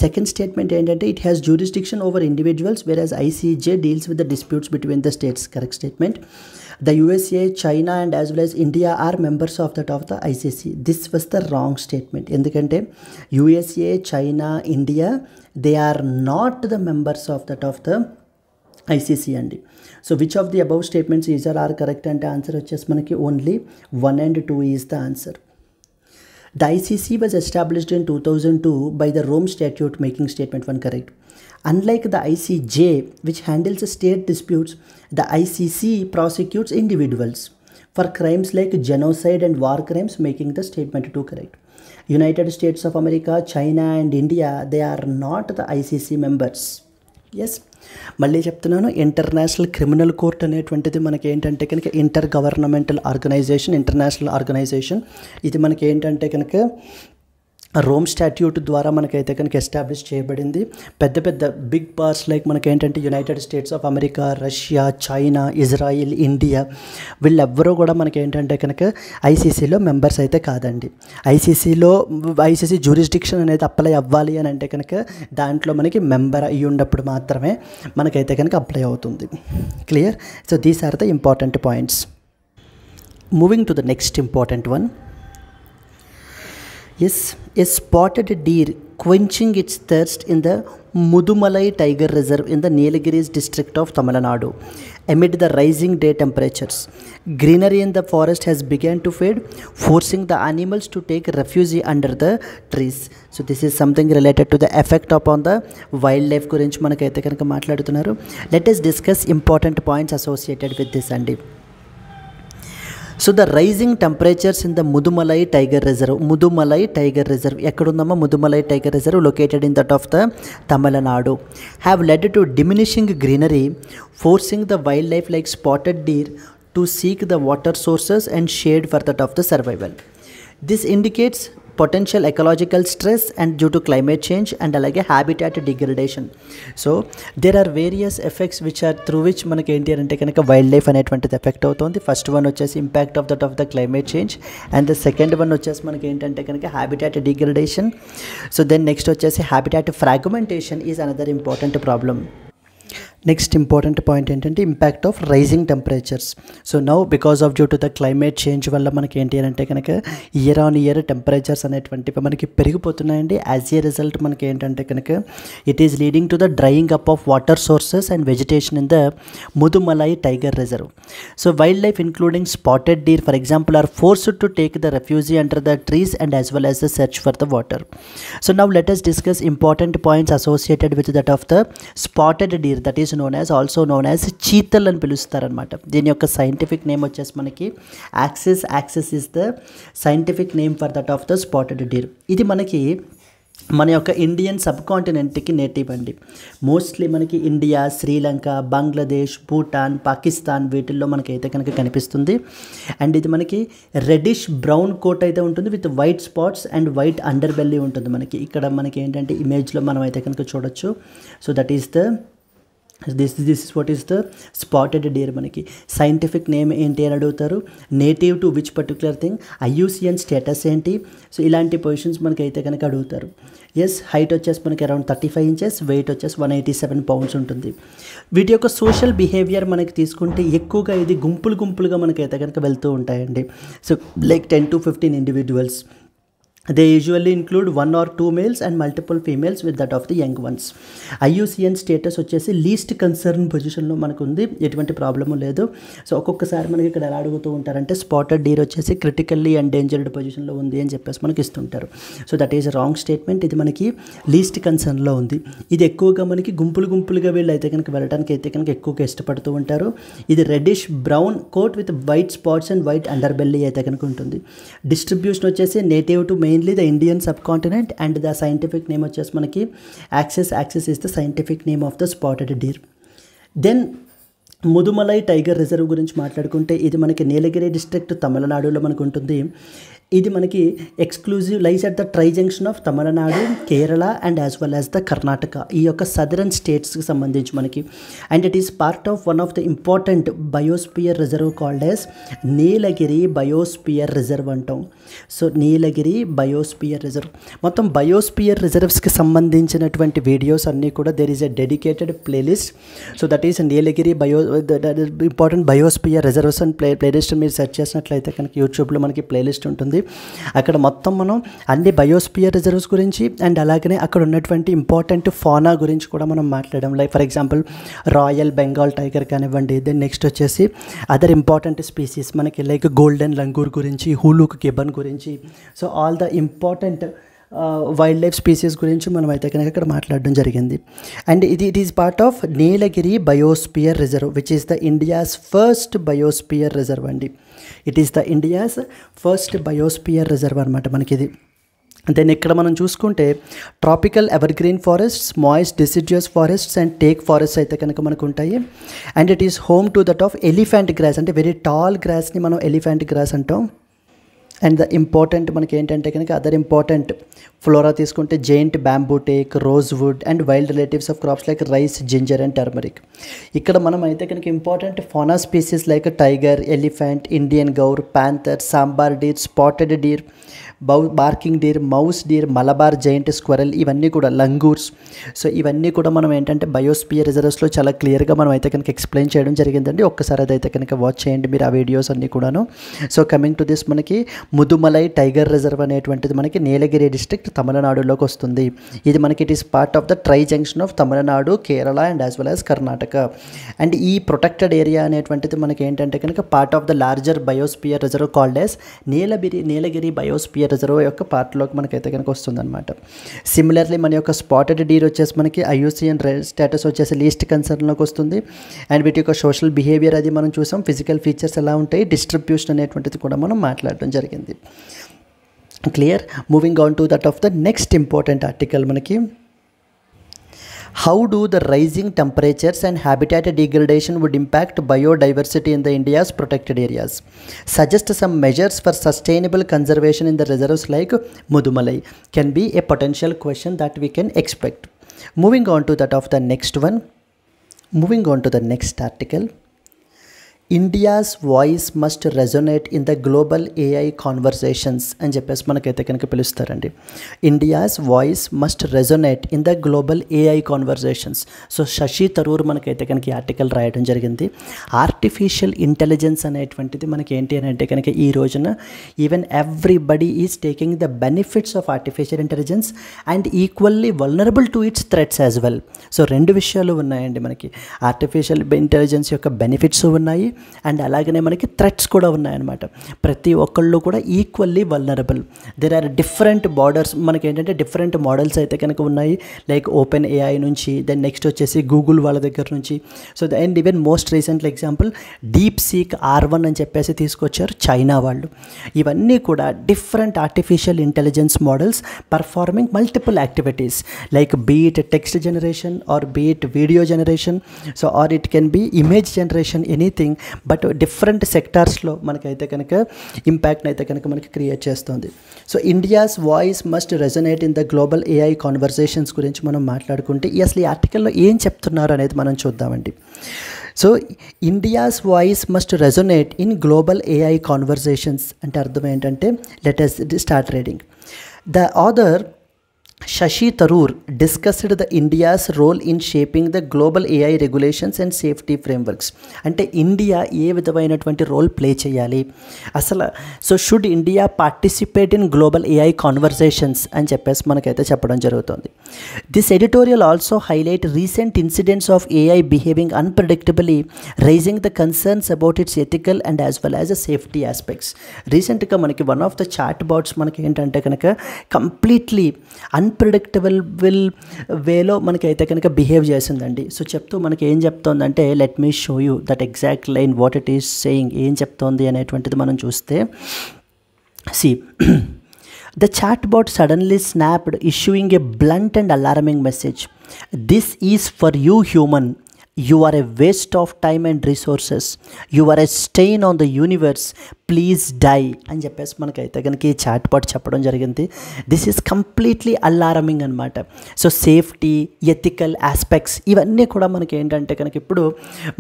Second statement ఏంటంటే it has jurisdiction over individuals whereas ICJ deals with the disputes between the states. Correct statement. The USA, China and as well as India are members of the ICC. This was the wrong statement. ఎందుకంటే USA, China, India, they are not the members of the ICC అండి. So which of the above statements is are correct అంటే answer వచ్చేసి మనకి only 1 and 2 is the answer. The ICC was established in 2002 by the Rome Statute, making statement 1 correct. Unlike the ICJ, which handles state disputes, the ICC prosecutes individuals for crimes like genocide and war crimes, making the statement 2 correct. United States of America, China and India, they are not the ICC members. Yes, మళ్ళీ చెప్తున్నాను, international criminal court అనేటువంటిది మనకి ఏంటంటే కనుక inter governmental organisation, international organisation. ఇది మనకి ఏంటంటే కనుక రోమ్ స్టాట్యూట్ ద్వారా మనకైతే కనుక ఎస్టాబ్లిష్ చేయబడింది. పెద్ద పెద్ద బిగ్ పవర్స్ లైక్ మనకేంటంటే united states of America, Russia, China, Israel, India, వీళ్ళెవ్వరూ కూడా మనకేంటంటే కనుక ఐసీసీలో మెంబర్స్ అయితే కాదండి. ఐసీసీ జ్యూరిస్డిక్షన్ అనేది అప్లై అవ్వాలి అని అంటే కనుక దాంట్లో మనకి మెంబర్ అయ్యి ఉన్నప్పుడు మాత్రమే మనకైతే కనుక అప్లై అవుతుంది. Clear? So these are the important points. Moving to the next important one. Yes, a spotted deer quenching its thirst in the Mudumalai Tiger Reserve in the Nilgiris district of Tamil Nadu amid the rising day temperatures. Greenery in the forest has begun to fade, forcing the animals to take refuge under the trees. So this is something related to the effect upon the wildlife gurinchi manakaithe kanaka maatladutunnaru. Let us discuss important points associated with this andi. So the rising temperatures in the Mudumalai Tiger Reserve, ekkadundamma Mudumalai Tiger Reserve, located in that of the Tamil Nadu, have led to diminishing greenery, forcing the wildlife like spotted deer to seek the water sources and shade for that of the survival. This indicates potential ecological stress and due to climate change and alage habitat degradation. So there are various effects which are through which manaki enti ante kanaka wildlife అనేటువంటిది effect అవుతుంది. First one వచ్చేసి impact of the climate change, and the second one వచ్చేసి మనకి ఏంటంటే కనుక habitat degradation. So then next వచ్చేసి habitat fragmentation is another important problem. Next important point ఏంటంటే impact of rising temperatures. So now because of due to the climate change వల్ల మనకి ఏంటి అంటే కనుక ఇయర్ ఆన్ ఇయర్ టెంపరేచర్స్ అనేటువంటివి మనకి పెరిగిపోతున్నాయండి. As a result మనకి ఏంటంటే కనుక it is leading to the drying up of water sources and vegetation in the Mudumalai tiger reserve. So wildlife including spotted deer for example are forced to take the refuge under the trees and as well as the search for the water. So now let us discuss important points associated with that of the spotted deer, that is also known as chital అని పిలుస్తారనమాట. దీని యొక్క scientific name వచ్చేసి మనకి axis is the scientific name for that of the spotted deer. ఇది మనకి మన యొక్క ఇండియన్ సబ్ కాంటినెంట్కి నేటివ్ అండి. మోస్ట్లీ మనకి ఇండియా, శ్రీలంక, బంగ్లాదేశ్, భూటాన్, పాకిస్తాన్ వీటిల్లో మనకైతే కనుక కనిపిస్తుంది. అండ్ ఇది మనకి రెడిష్ బ్రౌన్ కోట్ అయితే ఉంటుంది with white spots and white under belly ఉంటుంది. మనకి ఇక్కడ మనకి ఏంటంటే ఇమేజ్లో మనం అయితే కనుక చూడొచ్చు. So that is the this is what is the spotted deer. మనకి సైంటిఫిక్ నేమ్ ఏంటి అని అడుగుతారు. Native to which particular thing, IUCN status ఏంటి, సో ఇలాంటి పొజిషన్స్ మనకి అయితే కనుక అడుగుతారు. ఎస్, హైట్ వచ్చేసి మనకి అరౌండ్ 35 inches, వెయిట్ వచ్చేసి 187 pounds ఉంటుంది. వీటి యొక్క సోషల్ బిహేవియర్ మనకి తీసుకుంటే ఎక్కువగా ఇది గుంపులుగా మనకైతే కనుక వెళ్తూ ఉంటాయండి. So like 10 to 15 individuals. They usually include 1 or 2 males and multiple females with that of the young ones. IUCN status వచ్చేసి లీస్ట్ కన్సర్న్ పొజిషన్లో మనకు ఉంది, ఎటువంటి ప్రాబ్లము లేదు. సో ఒక్కొక్కసారి మనకి ఇక్కడ ఎలా అడుగుతూ ఉంటారంటే స్పాటెడ్ డీర్ వచ్చేసి క్రిటికల్లీ ఎండేంజర్డ్ పొజిషన్లో ఉంది అని చెప్పేసి మనకి ఇస్తుంటారు. So that is wrong statement. ఇది మనకి లీస్ట్ కన్సర్న్లో ఉంది. ఇది ఎక్కువగా మనకి గుంపులుగా వీళ్ళు అయితే కనుక వెళ్ళడానికి అయితే కనుక ఎక్కువగా ఇష్టపడుతూ ఉంటారు. ఇది reddish brown coat with white spots and white underbelly అయితే కనుక ఉంటుంది. డిస్ట్రిబ్యూషన్ వచ్చేసి native to mainly the Indian subcontinent and the scientific name వచ్చేసి మనకి axis is the scientific name of the spotted deer. Then Mudumalai tiger reserve గురించి మాట్లాడుకుంటే ఇది మనకి నీలగిరి డిస్ట్రిక్ట్ తమిళనాడులో మనకు ఉంటుంది. ఇది మనకి exclusive lies at the tri junction of Tamil Nadu, Kerala and as well as the Karnataka, ఈ యొక్క సదరన్ స్టేట్స్కి సంబంధించి మనకి. And it is part of one of the important biosphere reserve called as Nilgiri biosphere reserve అంటాం. సో నీలగిరి బయోస్పియర్ రిజర్వ్, మొత్తం biosphere రిజర్వ్స్కి సంబంధించినటువంటి videos అన్నీ కూడా there is a dedicated playlist. So that is Nilgiri important biosphere reserves and playlist మీరు search చేసినట్లయితే కనుక యూట్యూబ్లో మనకి ప్లేలిస్ట్ ఉంటుంది. ఉంటుంది. అక్కడ మొత్తం మనం అన్ని బయోస్పియర్ రిజర్వ్స్ గురించి అండ్ అలాగనే అక్కడ ఉన్నటువంటి ఇంపార్టెంట్ ఫానా గురించి కూడా మనం మాట్లాడాం. Like for example royal Bengal tiger కానివ్వండి, దెన్ నెక్స్ట్ వచ్చేసి అదర్ ఇంపార్టెంట్ స్పీసీస్ మనకి లైక్ గోల్డెన్ లంగూర్ గురించి, హూలుక్ గిబన్ గురించి, so all the important wildlife species గురించి మనం అయితే కనుక ఇక్కడ మాట్లాడడం జరిగింది. And it is part of Nilgiri biosphere reserve which is the India's first biosphere reserve అండి. It is the India's first biosphere reserve అనమాట మనకి ఇది. దెన్ ఇక్కడ మనం చూసుకుంటే tropical evergreen forests, moist deciduous forests and teak forests అయితే కనుక మనకు ఉంటాయి. And it is home to that of elephant grass, అంటే వెరీ టాల్ గ్రాస్ని మనం ఎలిఫెంట్ గ్రాస్ అంటాం. అండ్ ద ఇంపార్టెంట్ మనకి ఏంటంటే కనుక అదర్ ఇంపార్టెంట్ ఫ్లోరా తీసుకుంటే giant bamboo teak, rosewood and wild relatives of crops like rice, ginger and turmeric. ఇక్కడ మనం అయితే కనుక important fauna species like tiger, elephant, Indian gaur, panther, sambar deer, spotted Deere, barking deer, mouse deer, Malabar giant squirrel, ఇవన్నీ కూడా langurs. So ఇవన్నీ కూడా మనం ఏంటంటే బయోస్పియర్ రిజర్వ్స్లో చాలా క్లియర్గా మనం అయితే కనుక ఎక్స్ప్లెయిన్ చేయడం జరిగిందండి. ఒక్కసారి అదైతే కనుక వాచ్ చేయండి మీరు ఆ వీడియోస్ అన్నీ కూడాను. సో కమింగ్ టు దిస్, మనకి ముదుమలై టైగర్ రిజర్వ్ అనేటువంటిది మనకి నీలగిరి డిస్ట్రిక్ట్ తమిళనాడులోకి వస్తుంది. ఇది మనకి it is part of the tri junction of Tamil Nadu, Kerala and as well as Karnataka. And ఈ ప్రొటెక్టెడ్ ఏరియా అనేటువంటిది మనకి ఏంటంటే కనుక part of the larger biosphere reserve called as Nilgiri biosphere reserve యొక్క పార్ట్లోకి మనకైతే కనుక వస్తుందన్నమాట. సిమిలర్లీ మన యొక్క స్పాటెడ్ డీర్ వచ్చేసి మనకి IUCN స్టేటస్ వచ్చేసి లీస్ట్ కన్సర్న్లోకి వస్తుంది. అండ్ వీటి యొక్క సోషల్ బిహేవియర్ అది మనం చూసాం, ఫిజికల్ ఫీచర్స్ ఎలా ఉంటాయి, డిస్ట్రిబ్యూషన్ అనేటువంటిది కూడా మనం మాట్లాడడం జరిగింది. Clear. Moving on to that of the next important article మనకి how do the rising temperatures and habitat degradation would impact biodiversity in the India's protected areas. Suggest some measures for sustainable conservation in the reserves like Mudumalai can be a potential question that we can expect. Moving on to that of the next one. Moving on to the next article. India's voice must resonate in the global AI conversations అని చెప్పేసి మనకైతే కనుక పిలుస్తారండి. India's voice must resonate in the global AI conversations. So Shashi Tharoor మనకైతే కనుక ఈ article రాయడం జరిగింది. ఆర్టిఫిషియల్ ఇంటెలిజెన్స్ అనేటువంటిది మనకి ఏంటి అని అంటే కనుక ఈ రోజున even everybody is taking the benefits of artificial intelligence and equally vulnerable to its threats as well. So రెండు విషయాలు ఉన్నాయండి మనకి. ఆర్టిఫిషియల్ ఇంటెలిజెన్స్ యొక్క బెనిఫిట్స్ ఉన్నాయి అండ్ అలాగనే మనకి థ్రెట్స్ కూడా ఉన్నాయన్నమాట. ప్రతి ఒక్కళ్ళు కూడా equally vulnerable. There are different borders, మనకి ఏంటంటే డిఫరెంట్ మోడల్స్ అయితే కనుక ఉన్నాయి. లైక్ ఓపెన్ AI నుంచి, దెన్ నెక్స్ట్ వచ్చేసి గూగుల్ వాళ్ళ దగ్గర నుంచి. So and even most recent example DeepSeek R1 అని చెప్పేసి తీసుకొచ్చారు చైనా వాళ్ళు. ఇవన్నీ కూడా different artificial intelligence models performing multiple activities like be it text generation or be it video generation, so or it can be image generation, anything. But different సెక్టార్స్లో మనకైతే కనుక ఇంపాక్ట్ని అయితే కనుక మనకి క్రియేట్ చేస్తుంది. So India's voice must resonate in the global AI conversations గురించి మనం మాట్లాడుకుంటే అసలు ఈ ఆర్టికల్లో ఏం చెప్తున్నారు అనేది మనం చూద్దామండి. So India's voice must resonate in global AI conversations అంటే అర్థం ఏంటంటే let us start reading. The author Shashi Tharoor discussed the India's role in shaping the global AI regulations and safety frameworks. అంటే ఇండియా ఏ విధమైనటువంటి role play చేయాలి అసలు. So should India participate in global AI conversations అని చెప్పేసి మనకైతే చెప్పడం జరుగుతుంది. This editorial also highlight recent incidents of AI behaving unpredictably, raising the concerns about its ethical and as well as safety aspects. రీసెంట్గా మనకి one of the chatbots మనకి ఏంటంటే కనుక కంప్లీట్లీ అన్ప్రెడిక్టబుల్ వేలో మనకి అయితే కనుక బిహేవ్ చేసిందండి. సో చెప్తూ మనకి ఏం చెప్తోందంటే let me show you that exact line what it is saying, ఏం చెప్తోంది అనేటువంటిది మనం చూస్తే see the chatbot suddenly snapped, issuing a blunt and alarming message. This is for you human. You are a waste of time and resources. You are a stain on the universe. Please die అని చెప్పేసి మనకైతే కనుక ఈ chatbot చెప్పడం జరిగింది. This is completely alarming అనమాట. So safety, ethical aspects ఇవన్నీ కూడా మనకి ఏంటంటే కనుక ఇప్పుడు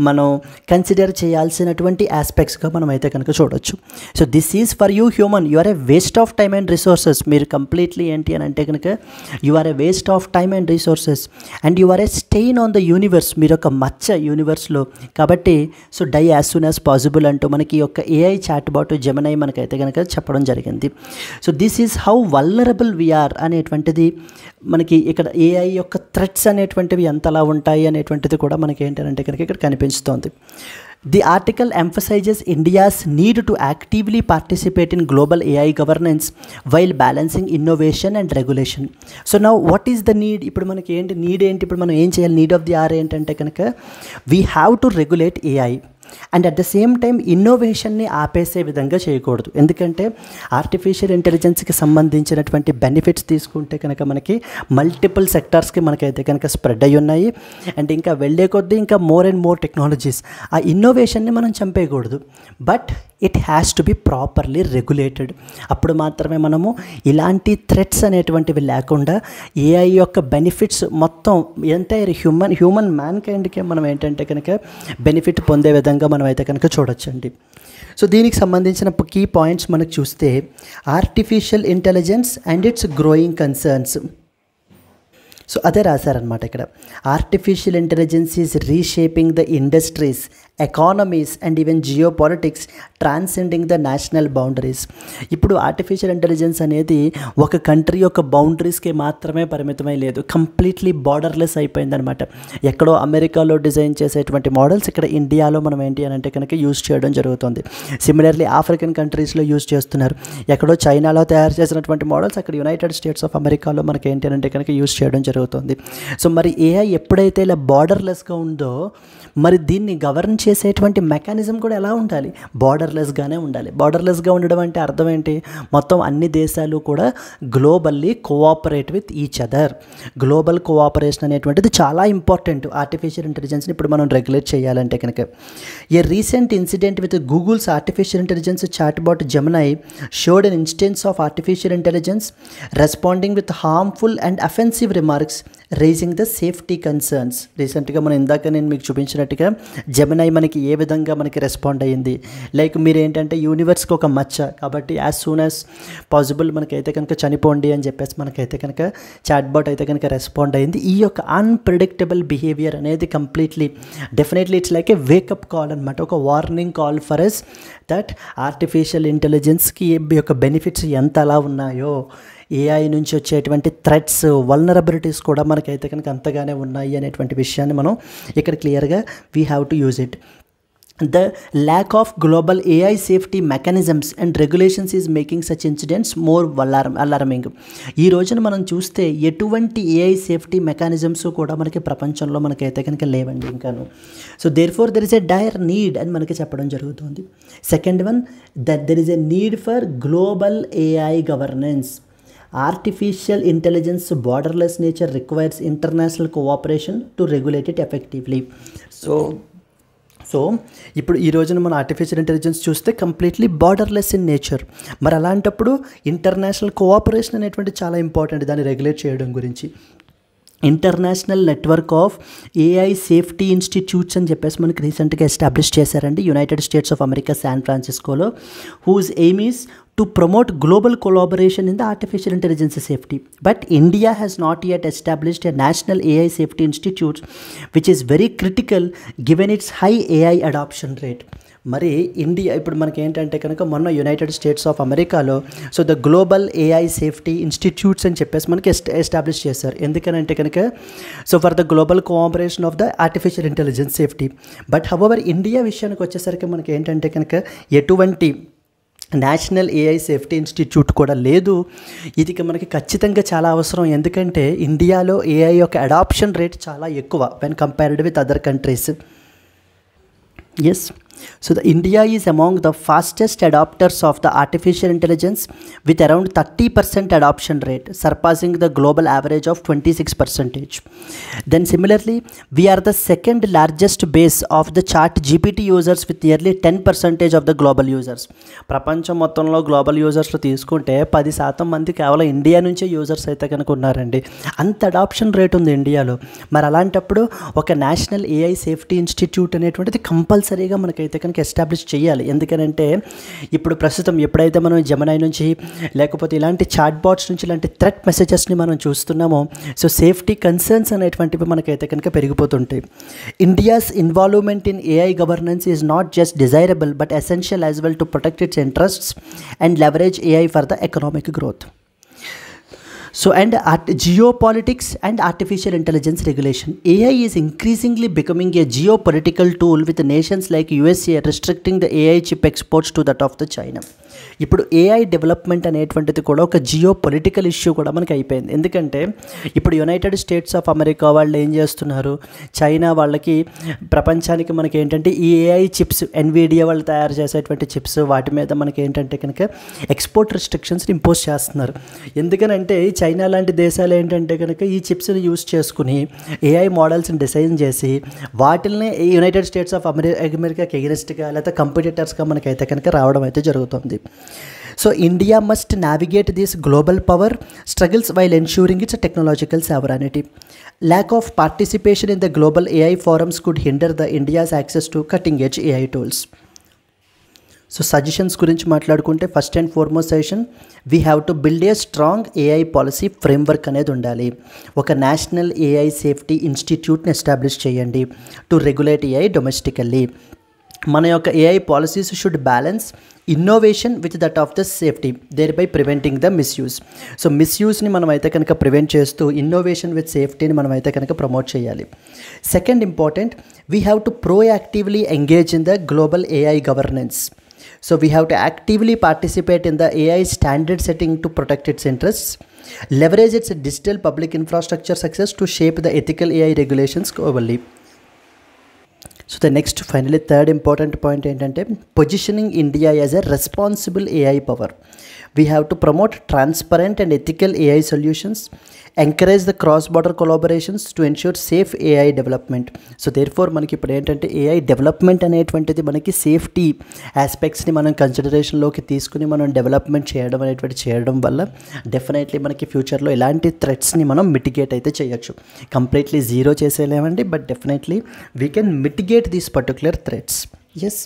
మనం కన్సిడర్ చేయాల్సినటువంటి ఆస్పెక్ట్స్గా మనం అయితే కనుక చూడొచ్చు. So this is for you human, you are a waste of time and resources. మీరు కంప్లీట్లీ ఏంటి అని అంటే కనుక you are a waste of time and resources and you are a stain on the universe. మీరు ఒక మచ్చ యూనివర్స్లో, కాబట్టి so die as soon as possible అంటూ మనకి యొక్క AI చాట్ బాట్ జెమినై మనకైతే కనుక చెప్పడం జరిగింది. So this is how vulnerable we are అనేటువంటిది మనకి ఇక్కడ ఏఐ యొక్క థ్రెట్స్ అనేటువంటివి ఎంతలా ఉంటాయి అనేటువంటిది కూడా మనకి ఏంటంటే కనుక ఇక్కడ కనిపిస్తోంది. The article emphasizes India's need to actively participate in global AI governance while balancing innovation and regulation. So now what is the need? ఇప్పుడు మనకి ఏంటి నీడ్ ఏంటి, ఇప్పుడు మనం ఏం చేయాలి? నీడ్ ఆఫ్ ది ఆర్ ఏంటంటే కనుక we have to regulate AI and at the same time ఇన్నోవేషన్ని ఆపేసే విధంగా చేయకూడదు. ఎందుకంటే ఆర్టిఫిషియల్ ఇంటెలిజెన్స్కి సంబంధించినటువంటి బెనిఫిట్స్ తీసుకుంటే కనుక మనకి మల్టిపుల్ సెక్టార్స్కి మనకైతే కనుక స్ప్రెడ్ అయ్యి ఉన్నాయి. అండ్ ఇంకా వెళ్ళే కొద్దీ ఇంకా మోర్ అండ్ మోర్ టెక్నాలజీస్, ఆ ఇన్నోవేషన్ని మనం చంపేయకూడదు. But it has to be properly regulated. అప్పుడు మాత్రమే మనము ఇలాంటి థ్రెట్స్ అనేటువంటివి లేకుండా ఏఐ యొక్క బెనిఫిట్స్ మొత్తం ఎంటైర్ హ్యూమన్ మ్యాన్ కైండ్కే మనం ఏంటంటే కనుక బెనిఫిట్ పొందే విధంగా మనం అయితే కనుక చూడొచ్చండి. సో దీనికి సంబంధించిన కీ పాయింట్స్ మనకు చూస్తే artificial intelligence and it's growing concerns. So అదే రాశారనమాట ఇక్కడ. Artificial intelligence is reshaping the industries, economies and even geo politics, transcending the national boundaries. ఇప్పుడు ఆర్టిఫిషియల్ ఇంటెలిజెన్స్ అనేది ఒక కంట్రీ యొక్క బౌండరీస్కి మాత్రమే పరిమితమై లేదు, కంప్లీట్లీ బార్డర్లెస్ అయిపోయిందనమాట. ఎక్కడో అమెరికాలో డిజైన్ చేసేటువంటి మోడల్స్ ఇక్కడ ఇండియాలో మనం ఏంటి అని అంటే కనుక యూజ్ చేయడం జరుగుతుంది. సిమిలర్లీ ఆఫ్రికన్ కంట్రీస్లో యూజ్ చేస్తున్నారు. ఎక్కడో చైనాలో తయారు చేసినటువంటి మోడల్స్ అక్కడ యునైటెడ్ స్టేట్స్ ఆఫ్ అమెరికాలో మనకి ఏంటి అంటే కనుక యూజ్ చేయడం జరుగుతుంది. సో మరి ఏఐ ఎప్పుడైతే ఇలా బార్డర్లెస్గా ఉందో మరి దీన్ని గవర్న్ చేసేటువంటి మెకానిజం కూడా ఎలా ఉండాలి? బార్డర్లెస్గానే ఉండాలి. బార్డర్లెస్గా ఉండడం అంటే అర్థం ఏంటి? మొత్తం అన్ని దేశాలు కూడా globally cooperate with each other. Global cooperation అనేటువంటిది చాలా ఇంపార్టెంట్. ఆర్టిఫిషియల్ ఇంటెలిజెన్స్ని ఇప్పుడు మనం రెగ్యులేట్ చేయాలంటే కనుక. A recent incident with Google's artificial intelligence chatbot Gemini showed an instance of artificial intelligence responding with harmful and offensive remarks raising the safety concerns. రీసెంట్గా మనం ఇందాక నేను మీకు చూపించినట్టుగా జెమినై మనకి ఏ విధంగా మనకి రెస్పాండ్ అయ్యింది. లైక్ మీరు ఏంటంటే యూనివర్స్కి ఒక మచ్చ కాబట్టి యాజ్ సూన్ యాజ్ పాసిబుల్ మనకైతే కనుక చనిపోండి అని చెప్పేసి మనకైతే కనుక చాట్బాట్ అయితే కనుక రెస్పాండ్ అయ్యింది. ఈ యొక్క అన్ప్రెడిక్టబుల్ బిహేవియర్ అనేది completely definitely it's like a wake up call అనమాట, ఒక warning call for us that artificial ఇంటెలిజెన్స్కి యొక్క బెనిఫిట్స్ ఎంత అలా ఉన్నాయో ఏఐ నుంచి వచ్చేటువంటి థ్రెట్స్, వల్నరబిలిటీస్ కూడా మనకైతే కనుక అంతగానే ఉన్నాయి అనేటువంటి విషయాన్ని మనం ఇక్కడ క్లియర్గా we have to use it. The lack of global AI safety mechanisms and regulations is making such incidents more alarming. ఈ రోజున మనం చూస్తే ఎటువంటి ఏఐ సేఫ్టీ మెకానిజమ్స్ కూడా మనకి ప్రపంచంలో మనకైతే కనుక లేవండి ఇంకాను. So therefore there is a dire need అని మనకి చెప్పడం జరుగుతుంది. Second one, that there is a need for global AI governance. Artificial intelligence borderless nature requires international cooperation to regulate it effectively. So ఇప్పుడు ఈ రోజున మన artificial intelligence చూస్తే completely borderless in nature. మరి అలాంటప్పుడు ఇంటర్నేషనల్ కోఆపరేషన్ అనేటువంటి చాలా important దాన్ని రెగ్యులేట్ చేయడం గురించి. International network of AI safety institutes అని చెప్పేసి మనకి రీసెంట్గా ఎస్టాబ్లిష్ చేశారండి United states of America San ఫ్రాన్సిస్కోలో, whose aim is to promote global collaboration in the artificial intelligence safety. But India has not yet established a national AI safety institute, which is very critical given its high AI adoption rate. మరి India ఇప్పుడు మనకి ఏంటంటే కనుక మొన్న United states of అమెరికాలో so the global AI safety institutes అని చెప్పేసి మనకి ఎస్టాబ్లిష్ చేశారు. ఎందుకనంటే కనుక so for the global cooperation of the artificial intelligence safety. But however India విషయానికి వచ్చేసరికి మనకి ఏంటంటే కనుక ఎటువంటి నేషనల్ ఏఐ సేఫ్టీ ఇన్స్టిట్యూట్ కూడా లేదు. ఇది మనకి ఖచ్చితంగా చాలా అవసరం. ఎందుకంటే ఇండియాలో ఏఐ యొక్క అడాప్షన్ రేట్ చాలా ఎక్కువ when compared with other countries. Yes, so the India is among the fastest adopters of the artificial intelligence with around 30% adoption rate, surpassing the global average of 26%. Then similarly, we are the second largest base of the ChatGPT users with nearly 10% of the global users. ప్రపంచం మొత్తంలో global యూజర్స్లో తీసుకుంటే 10% మంది కేవలం India నుంచే users అయితే కనుక ఉన్నారండి. అంత అడాప్షన్ రేట్ ఉంది ఇండియాలో. మరి అలాంటప్పుడు ఒక నేషనల్ ఏఐ సేఫ్టీ ఇన్స్టిట్యూట్ అనేటువంటిది కంపల్సరీగా మనకి మనకైతే కనుక ఎస్టాబ్లిష్ చేయాలి. ఎందుకనంటే ఇప్పుడు ప్రస్తుతం ఎప్పుడైతే మనం జెమినీ నుంచి లేకపోతే ఇలాంటి చాట్ బాట్స్ నుంచి ఇలాంటి థ్రెట్ మెసేజెస్ని మనం చూస్తున్నామో, సో సేఫ్టీ కన్సర్న్స్ అనేటువంటివి మనకైతే కనుక పెరిగిపోతుంటాయి. India's involvement in AI governance is not just desirable but essential as well to protect its interests and leverage AI for the economic growth. So, and geopolitics and artificial intelligence regulation. AI is increasingly becoming a geopolitical tool with nations like USA restricting the AI chip exports to that of the China. ఇప్పుడు AI development అనేటువంటిది కూడా ఒక geo political issue కూడా మనకి అయిపోయింది. ఎందుకంటే ఇప్పుడు United states of America వాళ్ళు ఏం చేస్తున్నారు, చైనా వాళ్ళకి ప్రపంచానికి మనకి ఏంటంటే ఈ ఏఐ చిప్స్ ఎన్విడియా వాళ్ళు తయారు చేసేటువంటి చిప్స్ వాటి మీద మనకి ఏంటంటే కనుక ఎక్స్పోర్ట్ రిస్ట్రిక్షన్స్ని ఇంపోజ్ చేస్తున్నారు. ఎందుకనంటే చైనా లాంటి దేశాలు ఏంటంటే కనుక ఈ చిప్స్ని యూస్ చేసుకుని ఏఐ మోడల్స్ని డిజైన్ చేసి వాటిల్ని యునైటెడ్ స్టేట్స్ ఆఫ్ అమెరికాకి ఎగరెస్ట్గా లేకపోతే కంపిటీటర్స్గా మనకైతే కనుక రావడం అయితే జరుగుతుంది. So India must navigate this global power struggles while ensuring its technological sovereignty. Lack of participation in the global AI forums could hinder the India's access to cutting edge AI tools. So suggestions గురించి మాట్లాడుకుంటే first and foremost suggestion, we have to build a strong AI policy framework అనేది ఉండాలి. ఒక national AI safety ఇన్స్టిట్యూట్ని establish చేయండి to regulate AI domestically. మన యొక్క AI policies should balance innovation with that of the safety, thereby preventing the misuse. So మిస్యూజ్ని మనం అయితే కనుక ప్రివెంట్ చేస్తూ ఇన్నోవేషన్ విత్ సేఫ్టీని మనం అయితే కనుక ప్రమోట్ చేయాలి. Second important, we have to proactively engage in the global AI governance. So we have to actively participate in the AI standard setting to protect its interests, leverage its digital public infrastructure success to shape the ethical AI regulations globally. So the next, finally, third important point ఏంటంటే positioning India as a responsible AI power. We have to promote transparent and ethical AI solutions, encourage the cross-border collaborations to ensure safe AI development. So therefore మనకి ఇప్పుడు ఏంటంటే AI development అనేటువంటిది మనకి safety ఆస్పెక్ట్స్ని మనం కన్సిడరేషన్లోకి తీసుకుని మనం development చేయడం వల్ల డెఫినెట్లీ మనకి ఫ్యూచర్లో ఇలాంటి థ్రెట్స్ని మనం మిటిగేట్ అయితే చేయొచ్చు. కంప్లీట్లీ జీరో చేసేయలేమండి, but definitely we can mitigate these particular threats. Yes,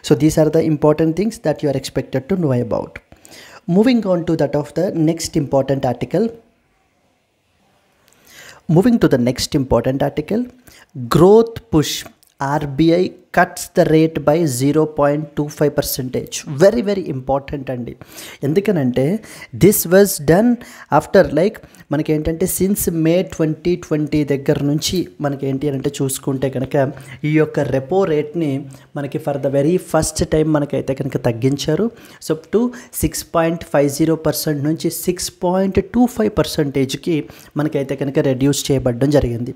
so these are the important things that you are expected to know about. Moving on to that of the next important article. Moving to the next important article, growth push. RBI cuts the rate by 0.25%. Very very important అండి. ఎందుకనంటే this was done after like మనకి ఏంటంటే since మే 2020 దగ్గర నుంచి మనకి ఏంటి అంటే చూసుకుంటే కనుక ఈ యొక్క రెపో రేట్ని మనకి for the very first time మనకైతే కనుక తగ్గించారు. సో టు 6.50% నుంచి 6.25%కి మనకైతే కనుక రెడ్యూస్ చేయబడడం జరిగింది.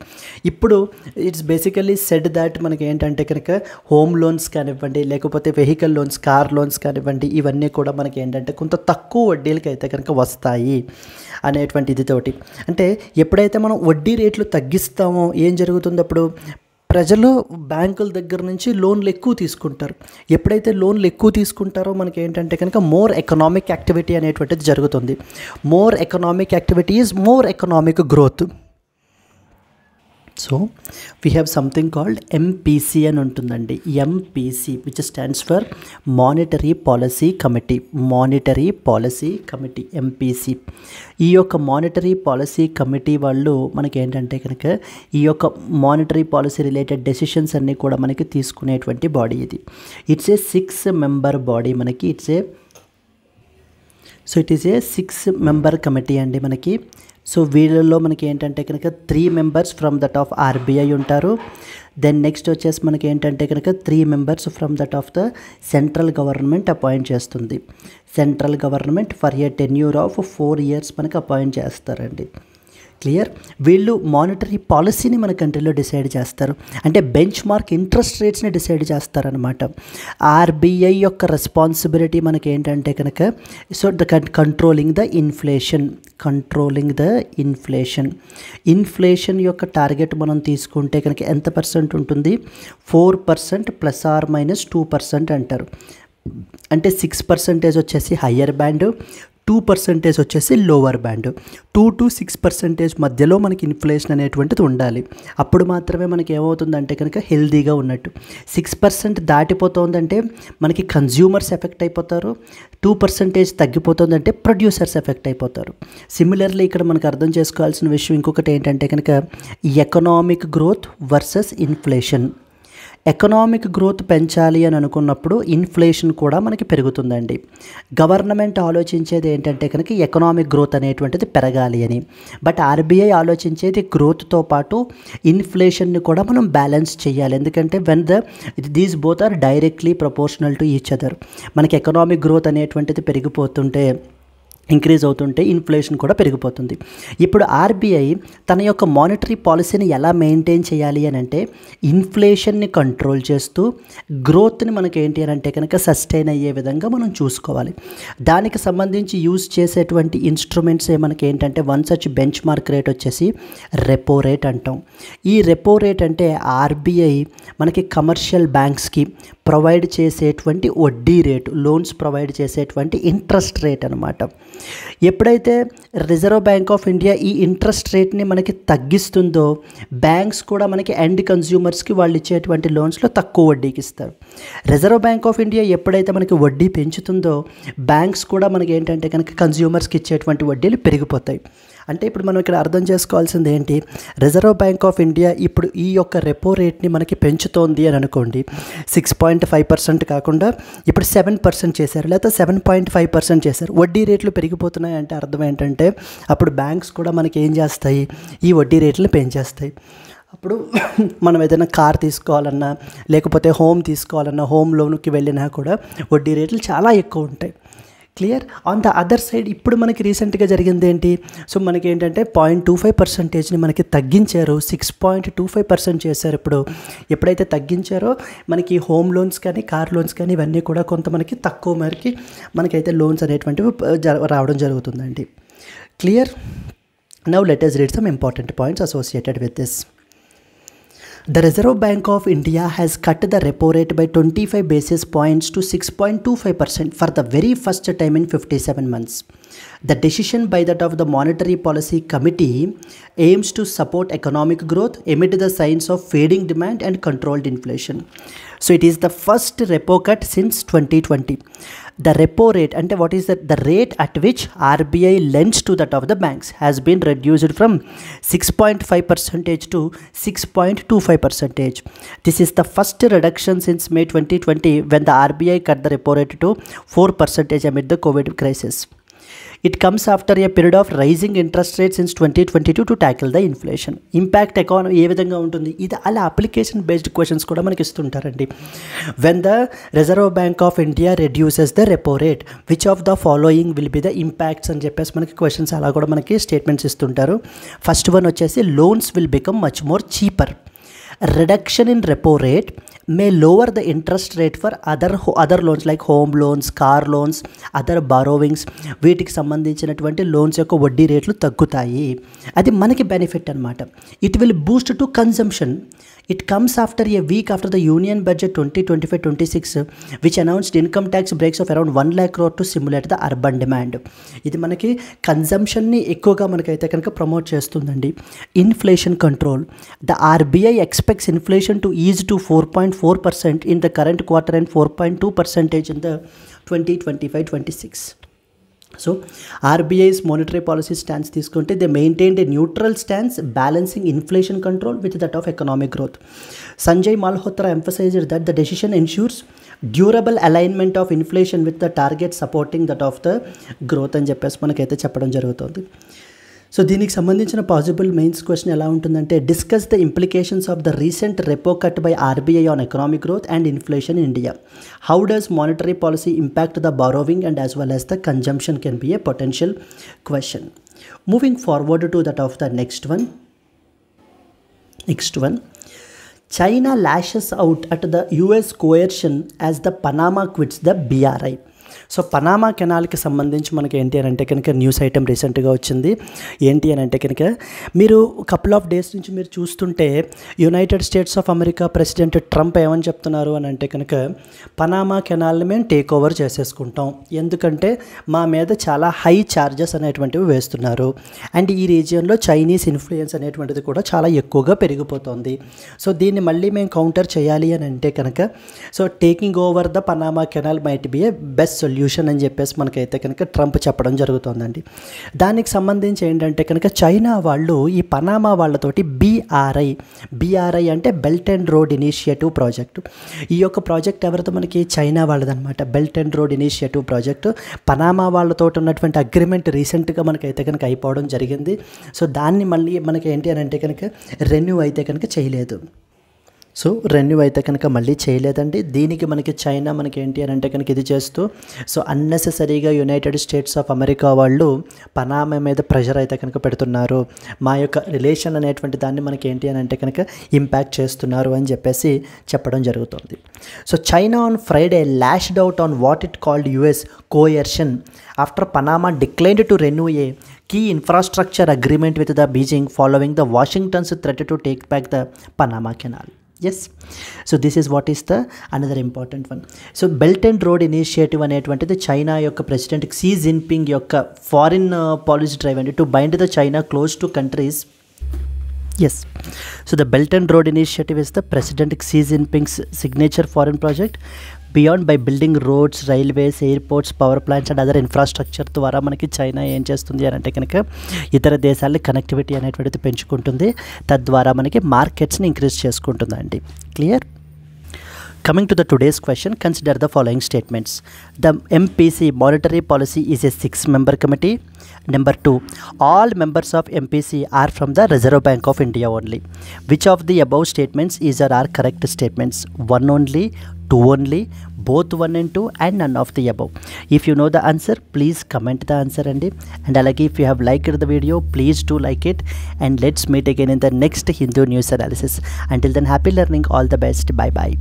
ఇప్పుడు ఇట్స్ బేసికలీ సెడ్ దాట్ మనకి ఏంటంటే కనుక హోమ్ లోన్స్ కానివ్వండి, లేకపోతే వెహికల్ లోన్స్, కార్ లోన్స్ కానివ్వండి, ఇవన్నీ కూడా మనకి ఏంటంటే కొంత తక్కువ వడ్డీలకి అయితే కనుక వస్తాయి అనేటువంటి ఇదితోటి. అంటే ఎప్పుడైతే మనం వడ్డీ రేట్లు తగ్గిస్తామో ఏం జరుగుతుంది, అప్పుడు ప్రజలు బ్యాంకుల దగ్గర నుంచి లోన్లు ఎక్కువ తీసుకుంటారు. ఎప్పుడైతే లోన్లు ఎక్కువ తీసుకుంటారో మనకి ఏంటంటే కనుక మోర్ ఎకనామిక్ యాక్టివిటీ అనేటువంటిది జరుగుతుంది. More economic activity is more economic growth. So we have something called MPC అని ఉంటుందండి. MPC which stands for monetary policy committee. Monetary policy committee, MPC. ఈ యొక్క మానిటరీ పాలసీ కమిటీ వాళ్ళు మనకి ఏంటంటే కనుక ఈ యొక్క మానిటరీ పాలసీ రిలేటెడ్ డెసిషన్స్ అన్నీ కూడా మనకి తీసుకునేటువంటి బాడీ ఇది. ఇట్స్ ఏ 6 మెంబర్ బాడీ మనకి. It is a 6 member committee అండి మనకి. సో వీళ్ళల్లో మనకి ఏంటంటే కనుక 3 members from that of RBI ఉంటారు. దెన్ నెక్స్ట్ వచ్చేసి మనకి ఏంటంటే కనుక 3 members from that of the central government appoint చేస్తుంది. Central government for a tenure of 4 years మనకి అపాయింట్ చేస్తారండి. క్లియర్? వీళ్ళు మానిటరీ పాలసీని మన కంట్రీలో డిసైడ్ చేస్తారు. అంటే బెంచ్ మార్క్ ఇంట్రెస్ట్ రేట్స్ని డిసైడ్ చేస్తారనమాట. ఆర్బీఐ యొక్క రెస్పాన్సిబిలిటీ మనకి ఏంటంటే కనుక so controlling the inflation. Inflation యొక్క టార్గెట్ మనం తీసుకుంటే కనుక ఎంత పర్సెంట్ ఉంటుంది? 4% ±2% అంటారు. అంటే 6% వచ్చేసి హయ్యర్ బ్యాండ్, 2% వచ్చేసి లోవర్ బ్యాండ్. 2 to 6% మధ్యలో మనకి ఇన్ఫ్లేషన్ అనేటువంటిది ఉండాలి. అప్పుడు మాత్రమే మనకి ఏమవుతుందంటే కనుక హెల్దీగా ఉన్నట్టు. 6% దాటిపోతుందంటే మనకి కన్జ్యూమర్స్ ఎఫెక్ట్ అయిపోతారు. 2% తగ్గిపోతుందంటే ప్రొడ్యూసర్స్ ఎఫెక్ట్ అయిపోతారు. సిమిలర్లీ ఇక్కడ మనకు అర్థం చేసుకోవాల్సిన విషయం ఇంకొకటి ఏంటంటే కనుక economic growth versus inflation. Economic growth పెంచాలి అని అనుకున్నప్పుడు ఇన్ఫ్లేషన్ కూడా మనకి పెరుగుతుందండి. గవర్నమెంట్ ఆలోచించేది ఏంటంటే కనుక ఎకనామిక్ గ్రోత్ అనేటువంటిది పెరగాలి అని. బట్ ఆర్బీఐ ఆలోచించేది గ్రోత్తో పాటు ఇన్ఫ్లేషన్ని కూడా మనం బ్యాలెన్స్ చేయాలి. ఎందుకంటే these both are directly proportional to each other. మనకి ఎకనామిక్ గ్రోత్ అనేటువంటిది పెరిగిపోతుంటే ఇంక్రీజ్ అవుతుంటే ఇన్ఫ్లేషన్ కూడా పెరిగిపోతుంది. ఇప్పుడు ఆర్బీఐ తన యొక్క మానిటరీ పాలసీని ఎలా మెయింటైన్ చేయాలి అని అంటే ఇన్ఫ్లేషన్ని కంట్రోల్ చేస్తూ గ్రోత్ని మనకి ఏంటి అని అంటే కనుక సస్టైన్ అయ్యే విధంగా మనం చూసుకోవాలి. దానికి సంబంధించి యూజ్ చేసేటువంటి ఇన్స్ట్రుమెంట్స్ మనకి ఏంటంటే one such bench mark rate వచ్చేసి రెపో రేట్ అంటాం. ఈ రెపో రేట్ అంటే ఆర్బీఐ మనకి కమర్షియల్ బ్యాంక్స్కి ప్రొవైడ్ చేసేటువంటి వడ్డీ రేటు, లోన్స్ ప్రొవైడ్ చేసేటువంటి ఇంట్రెస్ట్ రేట్ అనమాట. ఎప్పుడైతే రిజర్వ్ బ్యాంక్ ఆఫ్ ఇండియా ఈ ఇంట్రెస్ట్ రేట్ని మనకి తగ్గిస్తుందో బ్యాంక్స్ కూడా మనకి ఎండ్ కన్జ్యూమర్స్కి వాళ్ళు ఇచ్చేటువంటి లోన్స్లో తక్కువ వడ్డీకి ఇస్తారు. రిజర్వ్ బ్యాంక్ ఆఫ్ ఇండియా ఎప్పుడైతే మనకి వడ్డీ పెంచుతుందో బ్యాంక్స్ కూడా మనకి ఏంటంటే కనుక కన్జ్యూమర్స్కి ఇచ్చేటువంటి వడ్డీలు పెరిగిపోతాయి. అంటే ఇప్పుడు మనం ఇక్కడ అర్థం చేసుకోవాల్సింది ఏంటి, రిజర్వ్ బ్యాంక్ ఆఫ్ ఇండియా ఇప్పుడు ఈ యొక్క రెపో రేట్ని మనకి పెంచుతోంది అని అనుకోండి. 6.5% కాకుండా ఇప్పుడు 7% చేశారు, లేకపోతే 7.5% చేశారు. వడ్డీ రేట్లు పెరిగిపోతున్నాయి అంటే అర్థం ఏంటంటే అప్పుడు బ్యాంక్స్ కూడా మనకి ఏం చేస్తాయి, ఈ వడ్డీ రేట్లను పెంచేస్తాయి. అప్పుడు మనం ఏదైనా కార్ తీసుకోవాలన్నా లేకపోతే హోమ్ తీసుకోవాలన్నా హోమ్ లోన్కి వెళ్ళినా కూడా వడ్డీ రేట్లు చాలా ఎక్కువ ఉంటాయి. Clear. On the other side ఇప్పుడు మనకి రీసెంట్గా జరిగింది ఏంటి, సో మనకి ఏంటంటే 0.25%ని మనకి తగ్గించారు, 6.25% చేశారు. ఇప్పుడు ఎప్పుడైతే తగ్గించారో మనకి హోమ్ లోన్స్ కానీ కార్ లోన్స్ కానీ ఇవన్నీ కూడా కొంత మనకి తక్కువ మేరకి మనకైతే లోన్స్ అనేటువంటివి రావడం జరుగుతుందండి. Clear. Now let us read some important points associated with this. The Reserve Bank of India has cut the repo rate by 25 basis points to 6.25% for the very first time in 57 months. The decision by that of the Monetary Policy Committee aims to support economic growth amid the signs of fading demand and controlled inflation. So it is the first repo cut since 2020. The repo rate, and what is the rate at which RBI lends to that of the banks has been reduced from 6.5% to 6.25%. This is the first reduction since May 2020 when the RBI cut the repo rate to 4% amid the COVID crisis. It comes after a period of rising interest rates since 2022 to tackle the inflation. Impact economy ఏ విధంగా ఉంటుంది, ఇది అలా application based questions కూడా మనకి ఇస్తుంటారండి. When the Reserve Bank of India reduces the repo rate, which of the following will be the impacts అని చెప్పేసి మనకి questions అలా కూడా మనకి స్టేట్మెంట్స్ ఇస్తుంటారు. ఫస్ట్ వన్ వచ్చేసి loans will become much more cheaper. Reduction in repo rate may lower the interest rate for other loans like home loans, car loans, other borrowings. వీటికి సంబంధించినటువంటి లోన్స్ యొక్క వడ్డీ రేట్లు తగ్గుతాయి. అది మనకి బెనిఫిట్ అనమాట. It will Boost to consumption. It comes after a week after the Union Budget 2025-26 which announced income tax breaks of around 1 lakh crore to stimulate the urban demand. ఇది మనకి కన్జంప్షన్ని ఎక్కువగా మనకైతే కనుక ప్రమోట్ చేస్తుందండి. Inflation control. The RBI expects inflation to ease to 4.4% in the current quarter and 4.2% in the 2025-26. So RBI's monetary policy stance తీసుకుంటే they maintained a neutral stance balancing inflation control with that of economic growth. Sanjay Malhotra emphasized that the decision ensures durable alignment of inflation with the target supporting that of the growth అని చెప్పేసి మనకైతే చెప్పడం జరుగుతుంది. So దీనికి సంబంధించిన possible mains question ఎలా ఉంటుందంటే discuss the implications of the recent repo cut by RBI on economic growth and inflation in India. How does monetary policy impact the borrowing and as well as the consumption can be a potential question. Moving forward to that of the next one. China lashes out at the US coercion as the Panama quits the BRI. So Panama కెనాల్కి సంబంధించి మనకి ఏంటి అని అంటే కనుక news item రీసెంట్గా వచ్చింది. ఏంటి అని అంటే కనుక మీరు కపుల్ ఆఫ్ డేస్ నుంచి మీరు చూస్తుంటే United states of America president Trump ఏమని చెప్తున్నారు అని అంటే కనుక పనామా కెనాల్ని మేము టేక్ ఓవర్ చేసేసుకుంటాం, ఎందుకంటే మా మీద చాలా హై ఛార్జెస్ అనేటువంటివి వేస్తున్నారు అండ్ ఈ రీజియన్లో చైనీస్ ఇన్ఫ్లుయెన్స్ అనేటువంటిది కూడా చాలా ఎక్కువగా పెరిగిపోతుంది. సో దీన్ని మళ్ళీ మేము కౌంటర్ చేయాలి అని అంటే కనుక so taking over the Panama canal might be A best solution అని చెప్పేసి మనకైతే కనుక ట్రంప్ చెప్పడం జరుగుతుందండి. దానికి సంబంధించి ఏంటంటే కనుక చైనా వాళ్ళు ఈ పనామా వాళ్ళతోటి బీఆర్ఐ అంటే belt and road initiative project, ఈ యొక్క ప్రాజెక్ట్ ఎవరితో మనకి చైనా వాళ్ళదనమాట. Belt and road initiative project Panama వాళ్ళతో ఉన్నటువంటి అగ్రిమెంట్ రీసెంట్గా మనకైతే కనుక అయిపోవడం జరిగింది. సో దాన్ని మళ్ళీ మనకి ఏంటి అని అంటే కనుక రెన్యూ అయితే కనుక చేయలేదు. సో రెన్యూ అయితే కనుక మళ్ళీ చేయలేదండి. దీనికి మనకి చైనా మనకి ఏంటి అని అంటే కనుక ఇది చేస్తూ సో అన్నెసెసరీగా యునైటెడ్ స్టేట్స్ ఆఫ్ అమెరికా వాళ్ళు పనామా మీద ప్రెషర్ అయితే కనుక పెడుతున్నారు, మా యొక్క రిలేషన్ అనేటువంటి దాన్ని మనకి ఏంటి అని అంటే కనుక ఇంపాక్ట్ చేస్తున్నారు అని చెప్పేసి చెప్పడం జరుగుతుంది. So China on Friday lashed out on what it called US coercion after Panama declined to renew a key infrastructure agreement with the Beijing following the Washington's threat to take back the Panama Canal. Yes, so this is what is the another important one. So Belt and Road Initiative అనేటువంటిది China యొక్క president Xi Jinping యొక్క foreign policy drive అండి to bind the China close to countries. Yes, so the Belt and Road Initiative is the President Xi Jinping's signature foreign project beyond by building roads, railways, airports, power plants and other infrastructure ద్వారా మనకి China ఏం చేస్తుంది అని అంటే కనుక ఇతర దేశాల connectivity అనేటువంటిది పెంచుకుంటుంది, తద్వారా మనకి మార్కెట్స్ని ఇంక్రీజ్ చేసుకుంటుందండి. Clear? Coming to the today's question, consider the following statements. The MPC monetary policy is a 6-member committee. Number 2, all members of MPC are from the Reserve Bank of India only. Which of the above statements is or are correct statements? 1 only, 2 only, both 1 and 2 and none of the above. If you know the answer, please comment the answer and alage if you have liked the video, please do like it and let's meet again in the next Hindu news analysis. Until then, happy learning, all the best, bye bye.